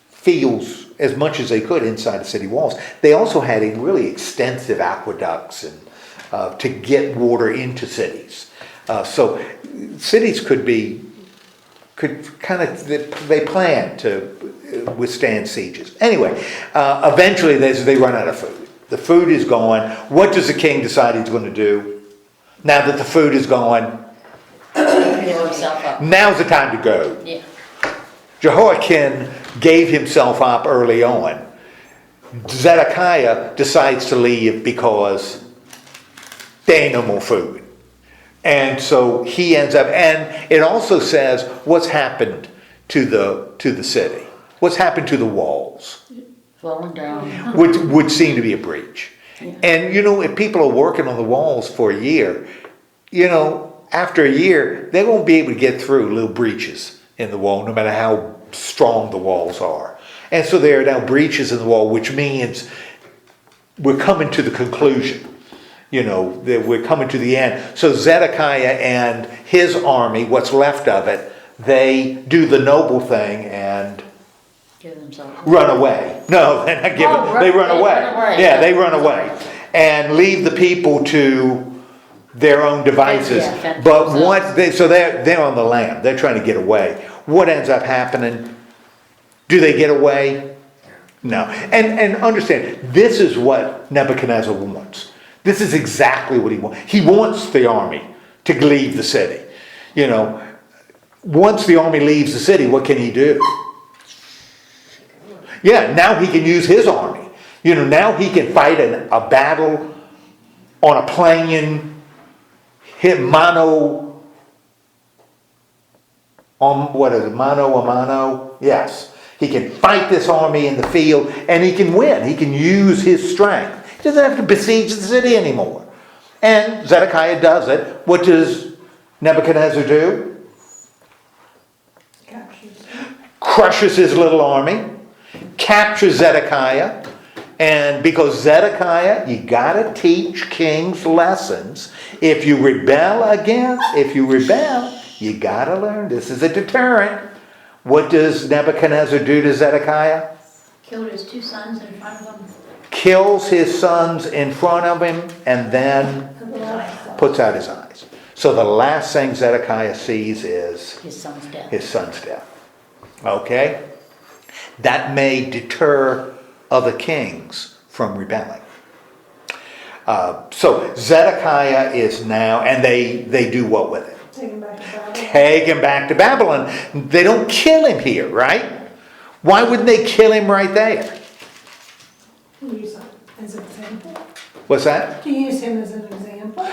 fields as much as they could inside the city walls. They also had a really extensive aqueducts and to get water into cities. So cities they planned to withstand sieges. Anyway, eventually they run out of food. The food is gone. What does the king decide he's going to do? Now that the food is gone, Give himself up. now's the time to go. Yeah. Jehoiakim gave himself up early on. Zedekiah decides to leave because there ain't no more food. And so he ends up, and it also says what's happened to the city. What's happened to the walls? Falling down. Would seem to be a breach. Yeah. And if people are working on the walls for a year, after a year, they won't be able to get through little breaches in the wall, no matter how strong the walls are. And so there are now breaches in the wall, which means we're coming to the conclusion. That we're coming to the end. So Zedekiah and his army, what's left of it, they do the noble thing and Give themselves up. run away. No, they're not giving. They run away. Yeah, they run away and leave the people to their own devices. Yeah, fend But themselves. they're on the lam. They're trying to get away. What ends up happening? Do they get away? No. And understand, this is what Nebuchadnezzar wants. This is exactly what he wants. He wants the army to leave the city. Once the army leaves the city, what can he do? Yeah, now he can use his army. You know, now he can fight a battle on a plain, hit mano, what is it, mano a mano? Yes. He can fight this army in the field and he can win. He can use his strength. He doesn't have to besiege the city anymore. And Zedekiah does it. What does Nebuchadnezzar do? Captures. Crushes his little army, captures Zedekiah, and because Zedekiah, you gotta teach kings lessons. If you rebel, you gotta learn. This is a deterrent. What does Nebuchadnezzar do to Zedekiah? Killed his 2 sons in front of him. Kills his sons in front of him and then puts out his eyes. So the last thing Zedekiah sees is His son's death. his son's death. Okay? That may deter other kings from rebelling. So Zedekiah is now, and they do what with it? Take him back to Babylon. Take him back to Babylon. They don't kill him here, right? Why wouldn't they kill him right there? Use him as an example. What's that? To use him as an example.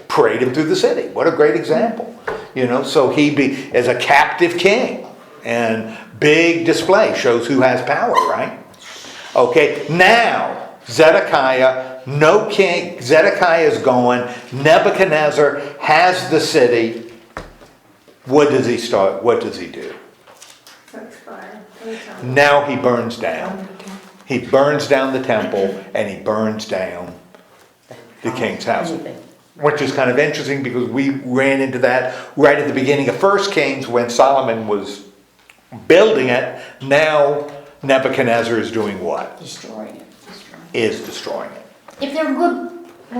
Parade him through the city. What a great example. You know, so he be as a captive king. And big display shows who has power, right? Okay, now Zedekiah, no king, Zedekiah is going. Nebuchadnezzar has the city. What does he start? What does he do? Sets fire. Now he burns down. He burns down the temple and he burns down the king's house. Anything. Which is kind of interesting because we ran into that right at the beginning of 1 Kings when Solomon was building it. Now Nebuchadnezzar is doing what? Destroying it. Is destroying it. If they're good,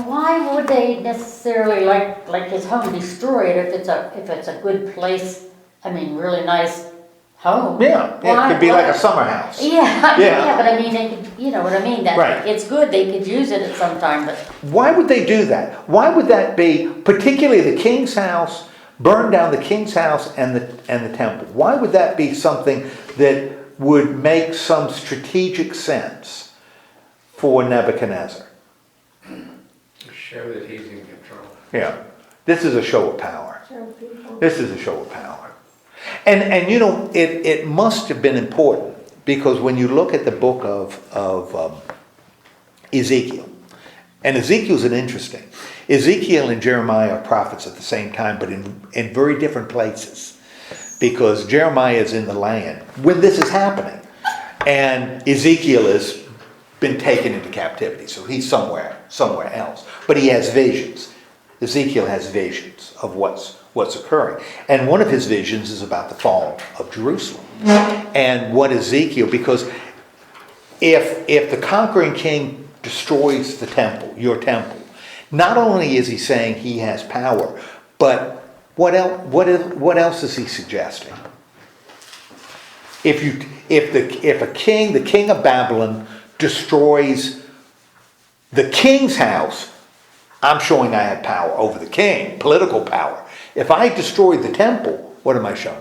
why would they necessarily like his home destroy it if it's a good place? I mean, really nice home. Yeah, it could be like a summer house. Yeah, Yeah. but I mean, they could, you know what I mean? That Right. it's good. They could use it at some time, but Why would they do that? Why would that be, particularly the king's house, burn down the king's house and the temple? Why would that be something that would make some strategic sense for Nebuchadnezzar? To show that he's in control. Yeah, this is a show of power. Show people. This is a show of power. And you know, it must have been important because when you look at the book of Ezekiel, and Ezekiel's an interesting. Ezekiel and Jeremiah are prophets at the same time, but in very different places. Because Jeremiah is in the land when this is happening. And Ezekiel has been taken into captivity, so he's somewhere else. But he has visions. Ezekiel has visions of what's occurring. And one of his visions is about the fall of Jerusalem. And what Ezekiel, because if the conquering king destroys the temple, your temple, not only is he saying he has power, but what else is he suggesting? If the king of Babylon destroys the king's house, I'm showing I have power over the king, political power. If I destroy the temple, what am I showing?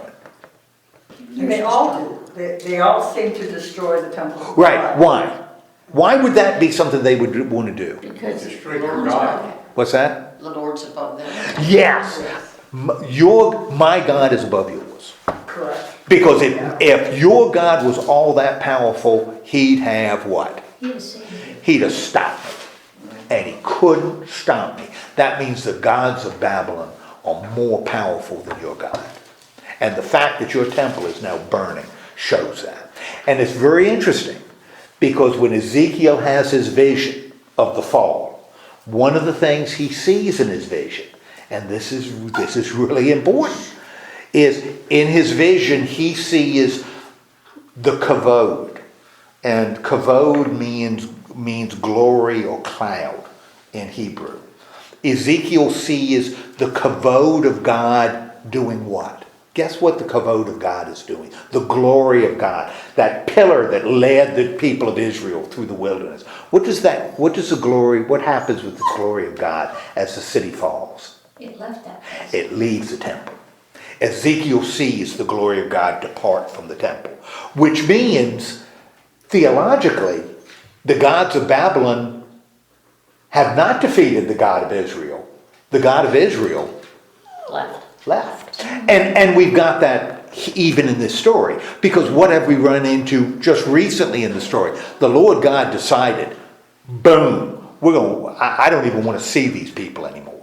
And they all do. They all seem to destroy the temple. of Right, God. why? Why would that be something they would want to do? because Destroy your God. What's that? The Lord's above them. Yes. My God is above yours. Correct. Because if your God was all that powerful, he'd have what? He'd have stopped me. And he couldn't stop me. That means the gods of Babylon are more powerful than your God. And the fact that your temple is now burning shows that. And it's very interesting because when Ezekiel has his vision of the fall, one of the things he sees in his vision, and this is really important, is in his vision he sees the kavod. And kavod means glory or cloud in Hebrew. Ezekiel sees the kavod of God doing what? Guess what the kavod of God is doing? The glory of God. That pillar that led the people of Israel through the wilderness. What happens with the glory of God as the city falls? it left that place. It leaves the temple. Ezekiel sees the glory of God depart from the temple. Which means theologically, the gods of Babylon have not defeated the God of Israel. The God of Israel left. And we've got that even in this story. Because what have we run into just recently in the story? The Lord God decided, boom, I don't even want to see these people anymore.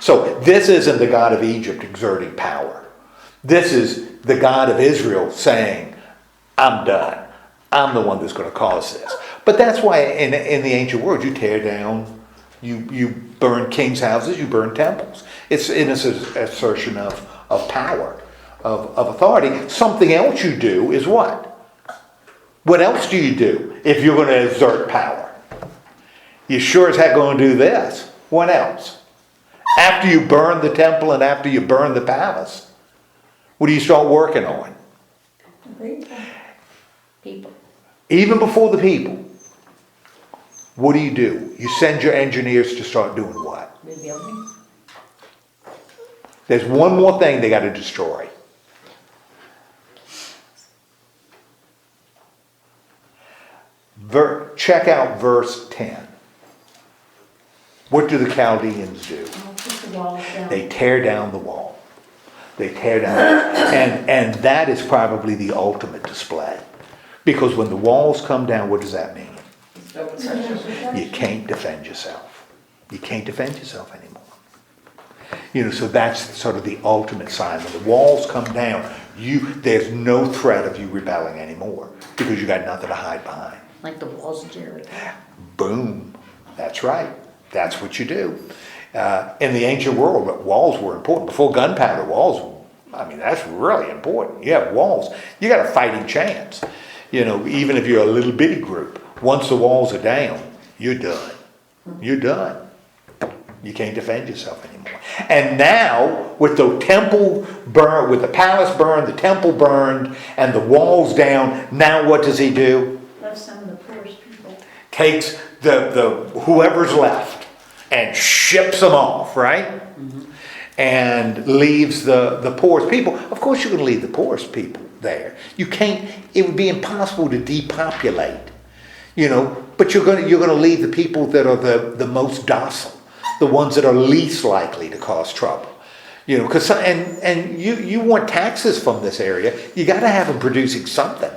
So this isn't the God of Egypt exerting power. This is the God of Israel saying, I'm done. I'm the one that's going to cause this. But that's why in the ancient world, you tear down, you burn kings' houses, you burn temples. It's an assertion of power, of authority. Something else you do is what? What else do you do if you're going to exert power? You sure as heck going to do this. What else? After you burn the temple and after you burn the palace, what do you start working on? People. Even before the people, what do? You send your engineers to start doing what? Rebuilding. There's one more thing they got to destroy. Check out verse 10. What do the Chaldeans do? I'll put the walls down. They tear down the wall. They tear down, and that is probably the ultimate display. Because when the walls come down, what does that mean? You can't defend yourself. You can't defend yourself anymore. So that's sort of the ultimate sign. When the walls come down, there's no threat of you rebelling anymore because you got nothing to hide behind. Like the walls of Jericho. Boom. That's right. That's what you do. In the ancient world, walls were important. Before gunpowder, that's really important. You have walls, you got a fighting chance. Even if you're a little bitty group, once the walls are down, you're done. You're done. You can't defend yourself anymore. And now, with the temple burned, with the palace burned, the temple burned, and the walls down, now what does he do? Left some of the poorest people. Takes the whoever's left and ships them off, right? Mm-hmm. And leaves the poorest people. Of course you're going to leave the poorest people there. You can't, it would be impossible to depopulate, but you're going to leave the people that are the most docile, the ones that are least likely to cause trouble. Because and you want taxes from this area, you got to have them producing something,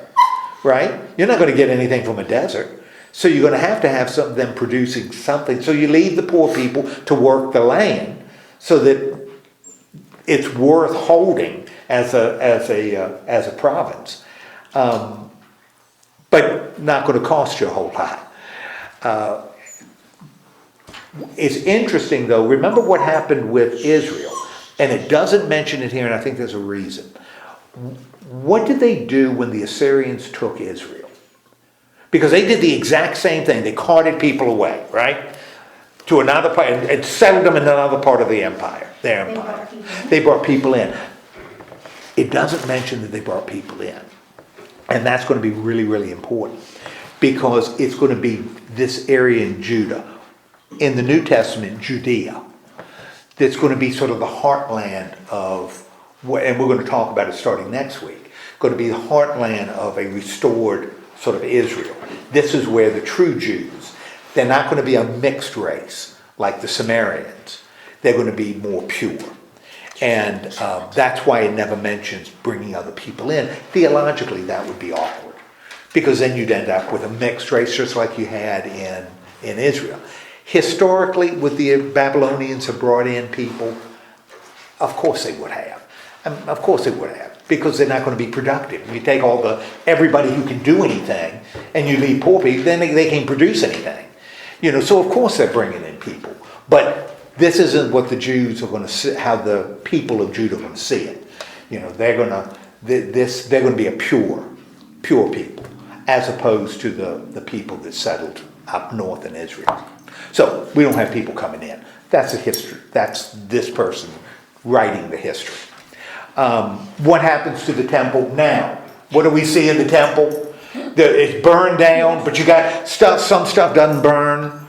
right? You're not going to get anything from a desert. So you're going to have some of them producing something. So you leave the poor people to work the land so that it's worth holding as a province, but not going to cost you a whole lot. It's interesting though. Remember what happened with Israel, and it doesn't mention it here, and I think there's a reason. What did they do when the Assyrians took Israel? Because they did the exact same thing. They carted people away, right? To another part, and settled them in another part of the empire, their empire. They brought people in. It doesn't mention that they brought people in. And that's going to be really, really important. Because it's going to be this area in Judah. In the New Testament, Judea. That's going to be sort of the heartland of, and we're going to talk about it starting next week, going to be the heartland of a restored sort of Israel. This is where the true Jews, they're not going to be a mixed race like the Samaritans. They're going to be more pure. And that's why it never mentions bringing other people in. Theologically, that would be awkward. Because then you'd end up with a mixed race just like you had in Israel. Historically, would the Babylonians have brought in people? Of course they would have. Of course they would have. Because they're not going to be productive. You take everybody who can do anything, and you leave poor people, then they can't produce anything. So of course they're bringing in people. But this isn't what the Jews are going to see, how the people of Judah are going to see it. They're going to be a pure people, as opposed to the people that settled up north in Israel. So we don't have people coming in. That's a history. That's this person writing the history. What happens to the temple now? What do we see in the temple? It's burned down, but you got some stuff doesn't burn.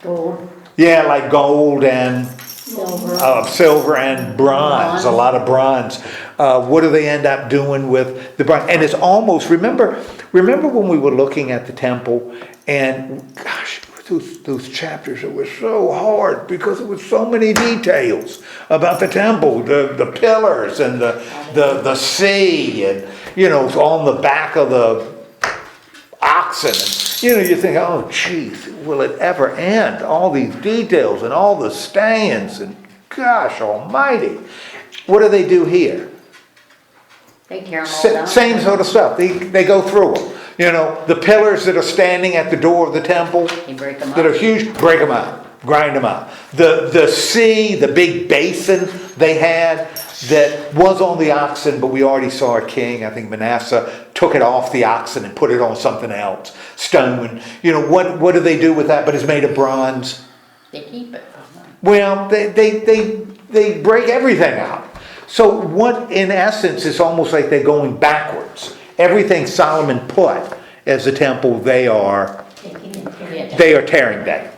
Gold. Yeah, like gold and Silver. of silver and bronze, a Bronze. lot of bronze. What do they end up doing with the bronze? And it's almost, remember when we were looking at the temple and gosh, those chapters, it was so hard because there was so many details about the temple, the pillars and the sea and, it's on the back of the oxen. And, you think, oh, geez, will it ever end? All these details and all the stands and gosh almighty. What do they do here? They tear them all down. Same sort of stuff. They go through them. The pillars that are standing at the door of the temple You break them that are up. huge, break them up, grind them up. The sea, the big basin they had that was on the oxen, but we already saw a king, I think Manasseh, took it off the oxen and put it on something else. Stone. What do they do with that? But it's made of bronze. They keep it. Well, they break everything up. So what, in essence, is almost like they're going backwards. Everything Solomon put as a temple, they are tearing down.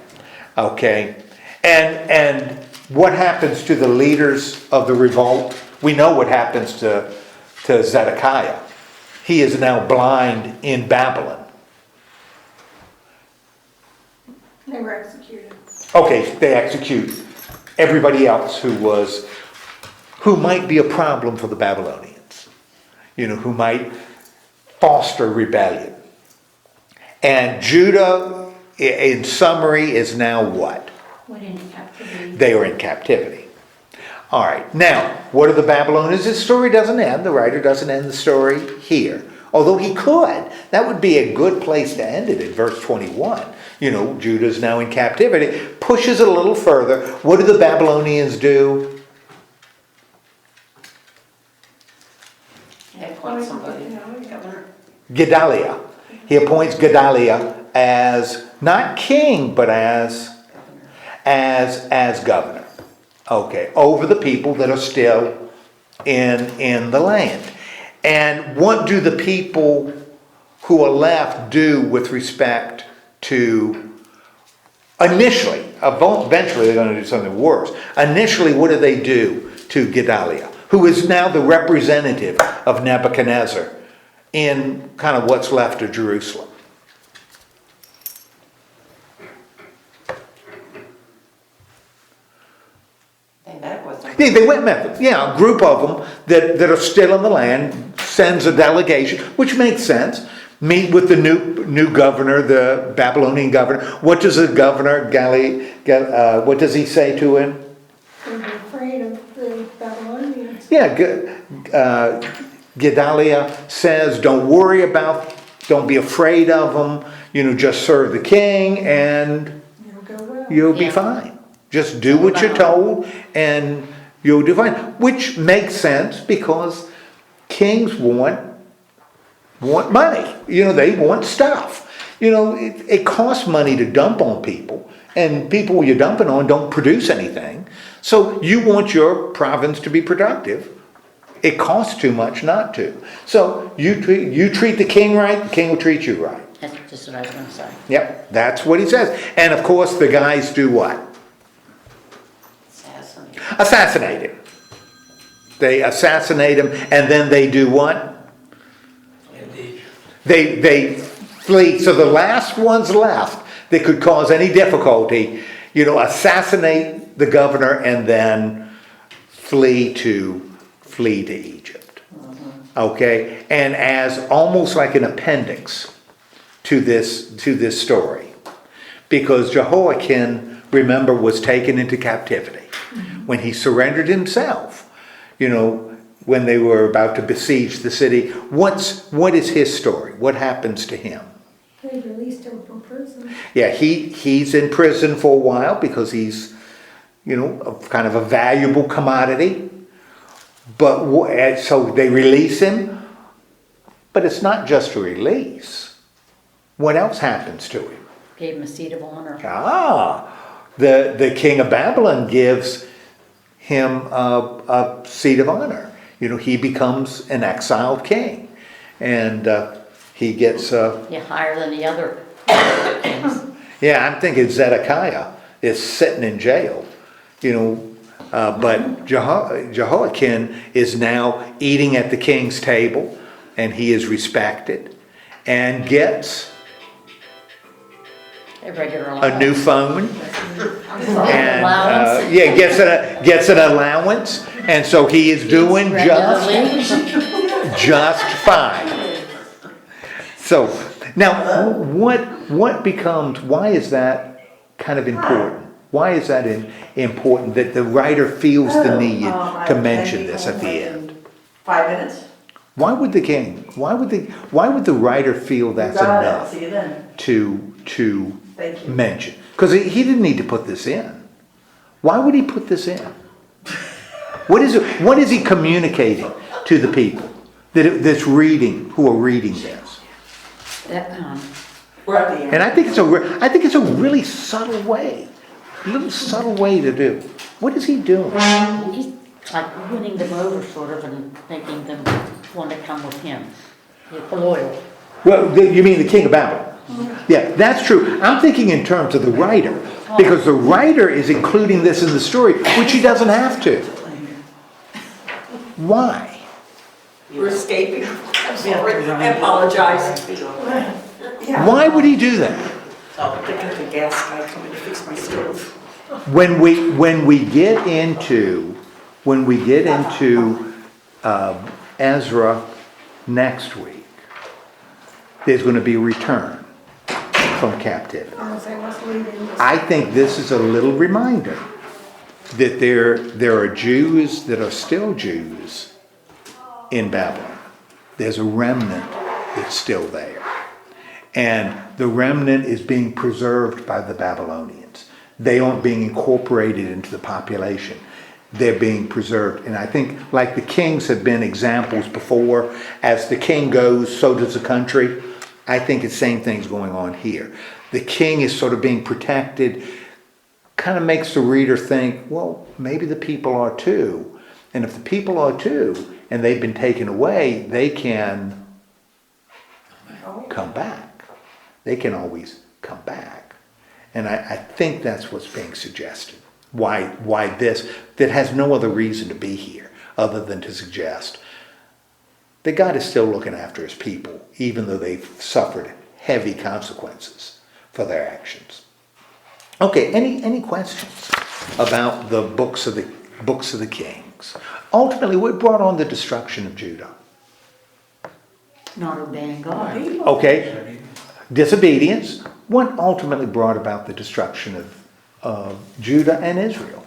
Okay? And what happens to the leaders of the revolt? We know what happens to Zedekiah. He is now blind in Babylon. They were executed. Okay, they execute everybody else who might be a problem for the Babylonians. Who might foster rebellion. And Judah, in summary, is now what? Went into captivity. They are in captivity. All right, now, what are the Babylonians? This story doesn't end. The writer doesn't end the story here. Although he could. That would be a good place to end it in verse 21. Judah's now in captivity. Pushes it a little further. What do the Babylonians do? They appoint somebody. Governor. Gedaliah. He appoints Gedaliah as not king, but as governor. Okay, over the people that are still in the land. And what do the people who are left do with respect to initially? Eventually they're going to do something worse. Initially, what do they do to Gedaliah, who is now the representative of Nebuchadnezzar in kind of what's left of Jerusalem? They met with them. Yeah, they went and met them. Yeah, a group of them that are still in the land sends a delegation, which makes sense. Meet with the new governor, the Babylonian governor. What does the governor, what does he say to him? They were afraid of the Babylonians. Yeah, Gedaliah says, don't be afraid of them, just serve the king and It'll go well. you'll be Yeah. fine. Just do what you're told and you'll do fine. Which makes sense because kings want money. They want stuff. It costs money to dump on people, and people you're dumping on don't produce anything. So you want your province to be productive. It costs too much not to. So you treat the king right, the king will treat you right. That's just what I was gonna say. Yep, that's what he says. And of course the guys do what? Assassinate him. They assassinate him, and then they do what? Indeed. They flee. So the last ones left that could cause any difficulty, assassinate the governor and then flee to Egypt. Okay? And as almost like an appendix to this story. Because Jehoiakim, remember, was taken into captivity. When he surrendered himself, when they were about to besiege the city, what is his story? What happens to him? They released him from prison. Yeah, he's in prison for a while because he's, kind of a valuable commodity. But so they release him, but it's not just a release. What else happens to him? Gave him a seat of honor. The king of Babylon gives him a seat of honor. He becomes an exiled king, and he gets. Yeah, higher than the other kings. Yeah, I'm thinking Zedekiah is sitting in jail. But Jehoiakim is now eating at the king's table, and he is respected, and gets A regular a allowance. new phone, and Allowance. gets an allowance, and so he is doing Regularly. just fine. So now, why is that kind of important? Why is that important that the writer feels the need to mention this at the end? 5 minutes? Why would the writer feel that's You got it. enough See you then. to Thank you. mention? Because he didn't need to put this in. Why would he put this in? What is he communicating to the people who are reading this? We're at the end. And I think it's a really subtle way, a little subtle way to do. What is he doing? He's like winning them over sort of and making them want to come with him. They're loyal. Well, you mean the king of Babylon? Yeah, that's true. I'm thinking in terms of the writer, because the writer is including this in the story, which he doesn't have to. Why? We're escaping. I'm sorry, I apologize. Why would he do that? I got the gas guy coming to fix my stove. When we get into Ezra next week, there's going to be a return from captivity. As I was reading. I think this is a little reminder that there are Jews that are still Jews in Babylon. There's a remnant that's still there. And the remnant is being preserved by the Babylonians. They aren't being incorporated into the population. They're being preserved. And I think, like the kings have been examples before, as the king goes, so does the country. I think the same thing's going on here. The king is sort of being protected, kind of makes the reader think, well, maybe the people are too. And if the people are too, and they've been taken away, they can come back. They can always come back. And I think that's what's being suggested. Why this, that has no other reason to be here other than to suggest that God is still looking after his people, even though they've suffered heavy consequences for their actions. Okay, any questions about the books of the Kings? Ultimately, what brought on the destruction of Judah? Not obeying God. Okay, disobedience. What ultimately brought about the destruction of Judah and Israel?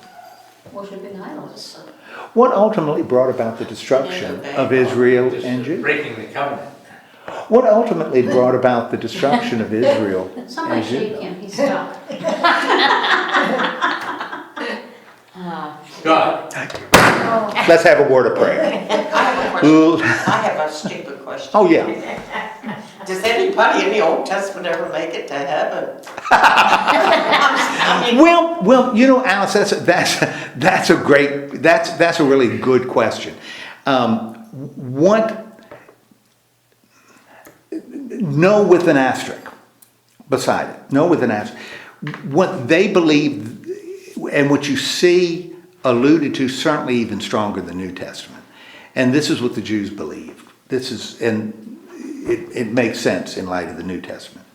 Worshipping idols. What ultimately brought about the destruction of Israel and Judah? Breaking the covenant. What ultimately brought about the destruction of Israel Somebody and shake Judah? him, he's stopped. God. Let's have a word of prayer. I have a question. Ooh. I have a stupid question. Oh, yeah. Does anybody in the Old Testament ever make it to heaven? I mean, Well, you know, Alice, that's a really good question. No with an asterisk beside it. No with an asterisk. What they believe, and what you see alluded to, certainly even stronger in the New Testament. And this is what the Jews believed. It makes sense in light of the New Testament.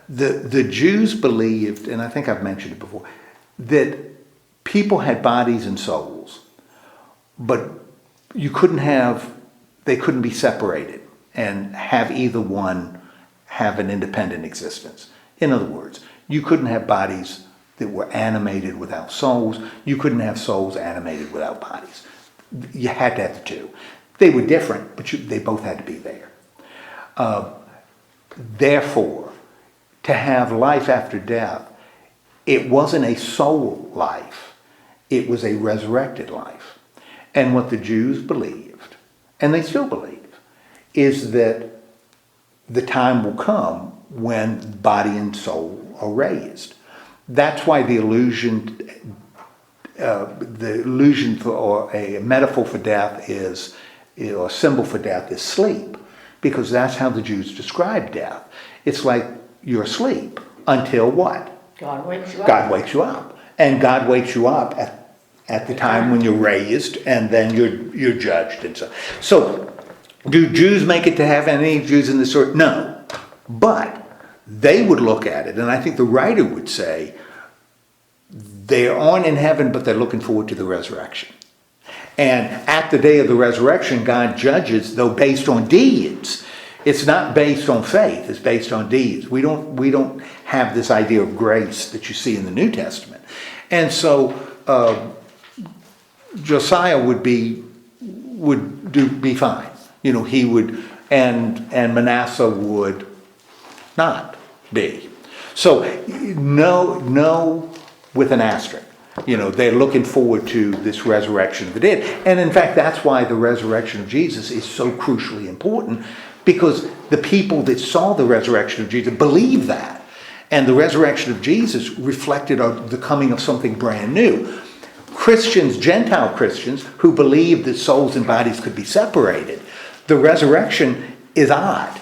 The Jews believed, and I think I've mentioned it before, that people had bodies and souls, but they couldn't be separated and have either one have an independent existence. In other words, you couldn't have bodies that were animated without souls. You couldn't have souls animated without bodies. You had to have the two. They were different, but they both had to be there. Therefore, to have life after death, it wasn't a soul life. It was a resurrected life. And what the Jews believed, and they still believe, is that the time will come when body and soul are raised. That's why the illusion for, or a metaphor for death is, or a symbol for death is sleep, because that's how the Jews describe death. It's like you're asleep until what? God wakes you up. God wakes you up. And God wakes you up at the time when you're raised, and then you're judged and so. So, do Jews make it to heaven? Any Jews in this sort? No, but they would look at it, and I think the writer would say they aren't in heaven, but they're looking forward to the resurrection. And at the day of the resurrection, God judges, though based on deeds. It's not based on faith, it's based on deeds. We don't have this idea of grace that you see in the New Testament. And so Josiah would be fine. You know, he would, and Manasseh would not be. So no with an asterisk. You know, they're looking forward to this resurrection of the dead. And in fact, that's why the resurrection of Jesus is so crucially important, because the people that saw the resurrection of Jesus believed that. And the resurrection of Jesus reflected the coming of something brand new. Christians, Gentile Christians, who believed that souls and bodies could be separated, the resurrection is odd.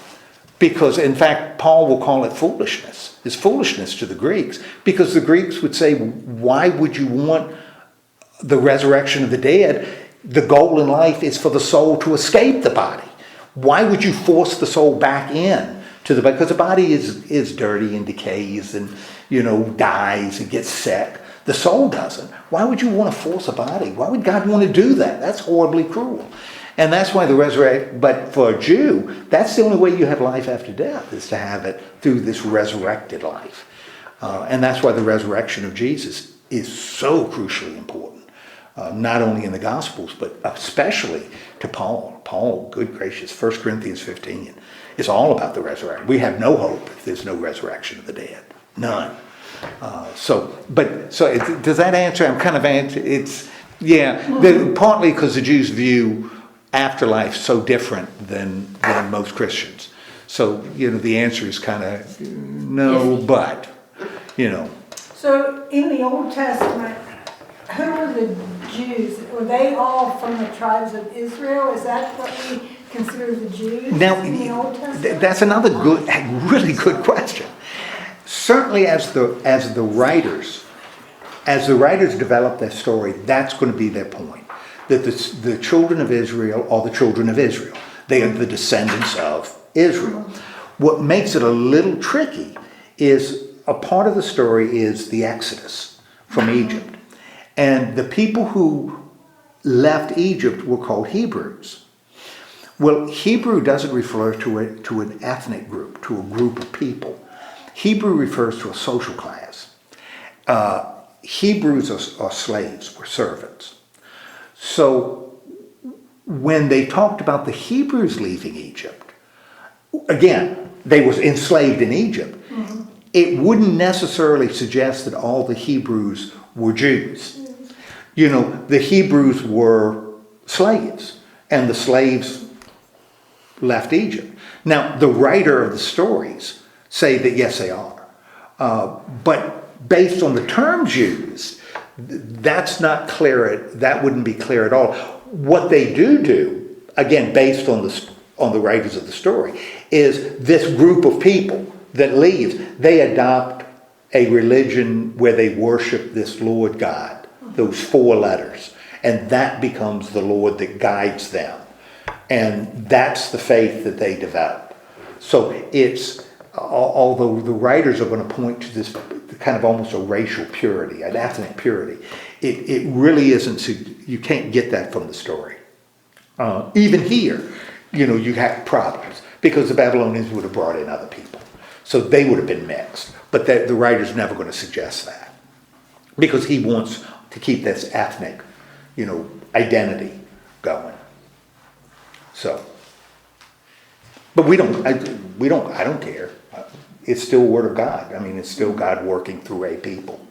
Because, in fact, Paul will call it foolishness. It's foolishness to the Greeks. Because the Greeks would say, why would you want the resurrection of the dead? The goal in life is for the soul to escape the body. Why would you force the soul back in to the body? Because the body is dirty and decays and, you know, dies and gets sick. The soul doesn't. Why would you want to force a body? Why would God want to do that? That's horribly cruel. And that's why the resurrection, but for a Jew, that's the only way you have life after death, is to have it through this resurrected life. And that's why the resurrection of Jesus is so crucially important, not only in the Gospels, but especially to Paul. Paul, good gracious, 1 Corinthians 15 is all about the resurrection. We have no hope if there's no resurrection of the dead. None. Does that answer? I'm kind of it's, yeah, partly because the Jews view afterlife so different than most Christians. So, you know, the answer is kind of no, but, you know. So in the Old Testament, who were the Jews? Were they all from the tribes of Israel? Is that what we consider the Jews Now, in the Old Testament? that's another really good question. Certainly as the writers develop their story, that's going to be their point. That the children of Israel are the children of Israel. They are the descendants of Israel. What makes it a little tricky is a part of the story is the Exodus from Egypt. And the people who left Egypt were called Hebrews. Well, Hebrew doesn't refer to an ethnic group, to a group of people. Hebrew refers to a social class. Hebrews are slaves, were servants. So when they talked about the Hebrews leaving Egypt, again, they were enslaved in Egypt. Mm-hmm. It wouldn't necessarily suggest that all the Hebrews were Jews. Mm-hmm. You know, the Hebrews were slaves, and the slaves left Egypt. Now, the writer of the stories say that yes, they are. But based on the terms used, that's not clear. That wouldn't be clear at all. What they do, again, based on the writers of the story, is this group of people that leaves, they adopt a religion where they worship this Lord God, those 4 letters, and that becomes the Lord that guides them. And that's the faith that they develop. So it's, although the writers are going to point to this kind of almost a racial purity, an ethnic purity, it really isn't, you can't get that from the story. Even here, you know, you have problems because the Babylonians would have brought in other people. So they would have been mixed. But the writer's never going to suggest that because he wants to keep this ethnic, you know, identity going. So, but I don't care. It's still Word of God. I mean, it's still God working through a people,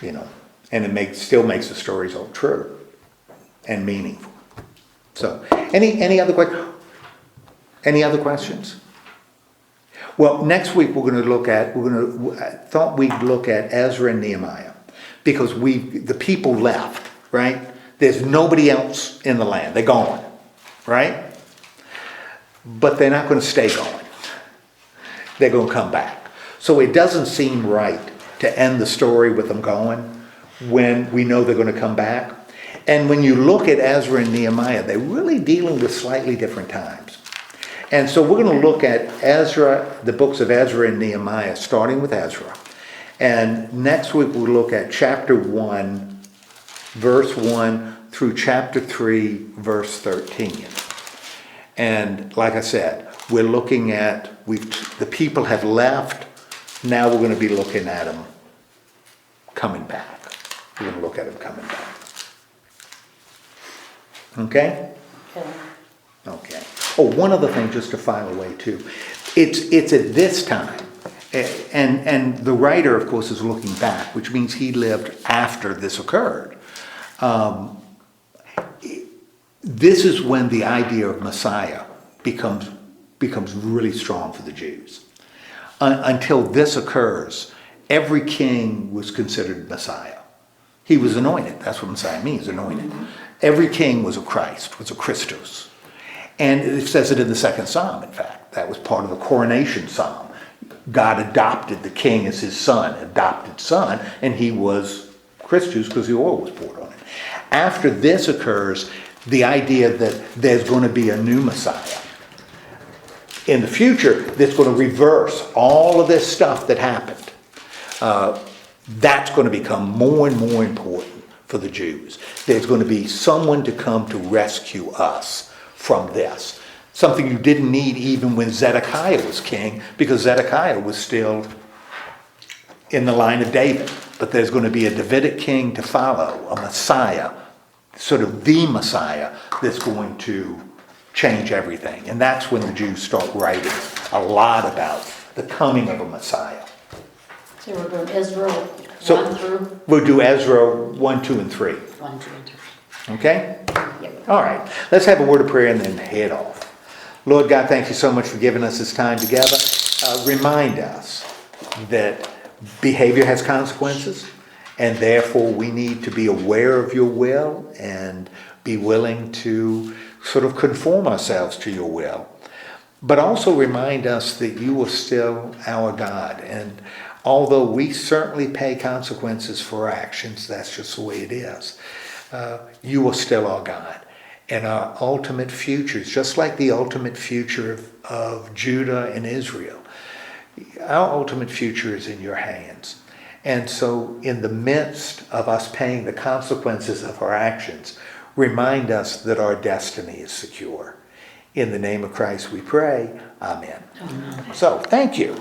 you know, and it still makes the stories all true and meaningful. So, any other questions? Well, next week we're going to look at. I thought we'd look at Ezra and Nehemiah because the people left, right? There's nobody else in the land. They're gone, right? But they're not going to stay gone. They're going to come back. So it doesn't seem right to end the story with them going when we know they're going to come back. And when you look at Ezra and Nehemiah, they're really dealing with slightly different times. And so we're going to look at Ezra, the books of Ezra and Nehemiah, starting with Ezra. And next week we'll look at chapter 1, verse 1 through chapter 3, verse 13. And like I said, we're looking at, the people have left. Now we're going to be looking at them coming back. We're going to look at them coming back. Okay? Okay. Okay. Oh, one other thing just to file away too. It's at this time, and the writer, of course, is looking back, which means he lived after this occurred. This is when the idea of Messiah becomes really strong for the Jews. Until this occurs, every king was considered Messiah. He was anointed. That's what Messiah means, anointed. Every king was a Christ, was a Christos. And it says it in the second Psalm, in fact. That was part of the coronation Psalm. God adopted the king as his son, adopted son, and he was Christus because the oil was poured on him. After this occurs, the idea that there's going to be a new Messiah. In the future, that's going to reverse all of this stuff that happened. That's going to become more and more important for the Jews. There's going to be someone to come to rescue us from this. Something you didn't need even when Zedekiah was king, because Zedekiah was still in the line of David. But there's going to be a Davidic king to follow, a Messiah, sort of the Messiah that's going to change everything. And that's when the Jews start writing a lot about the coming of a Messiah. So we're doing Ezra 1 through? We'll do Ezra 1, 2, and 3. 1, 2, and 3. Okay? Yep. All right. Let's have a word of prayer and then head off. Lord God, thank you so much for giving us this time together. Remind us that behavior has consequences, and therefore we need to be aware of your will and be willing to sort of conform ourselves to your will. But also remind us that you are still our God. And although we certainly pay consequences for our actions, that's just the way it is. You are still our God. And our ultimate futures, just like the ultimate future of Judah and Israel, our ultimate future is in your hands. And so in the midst of us paying the consequences of our actions, remind us that our destiny is secure. In the name of Christ we pray. Amen. So, thank you.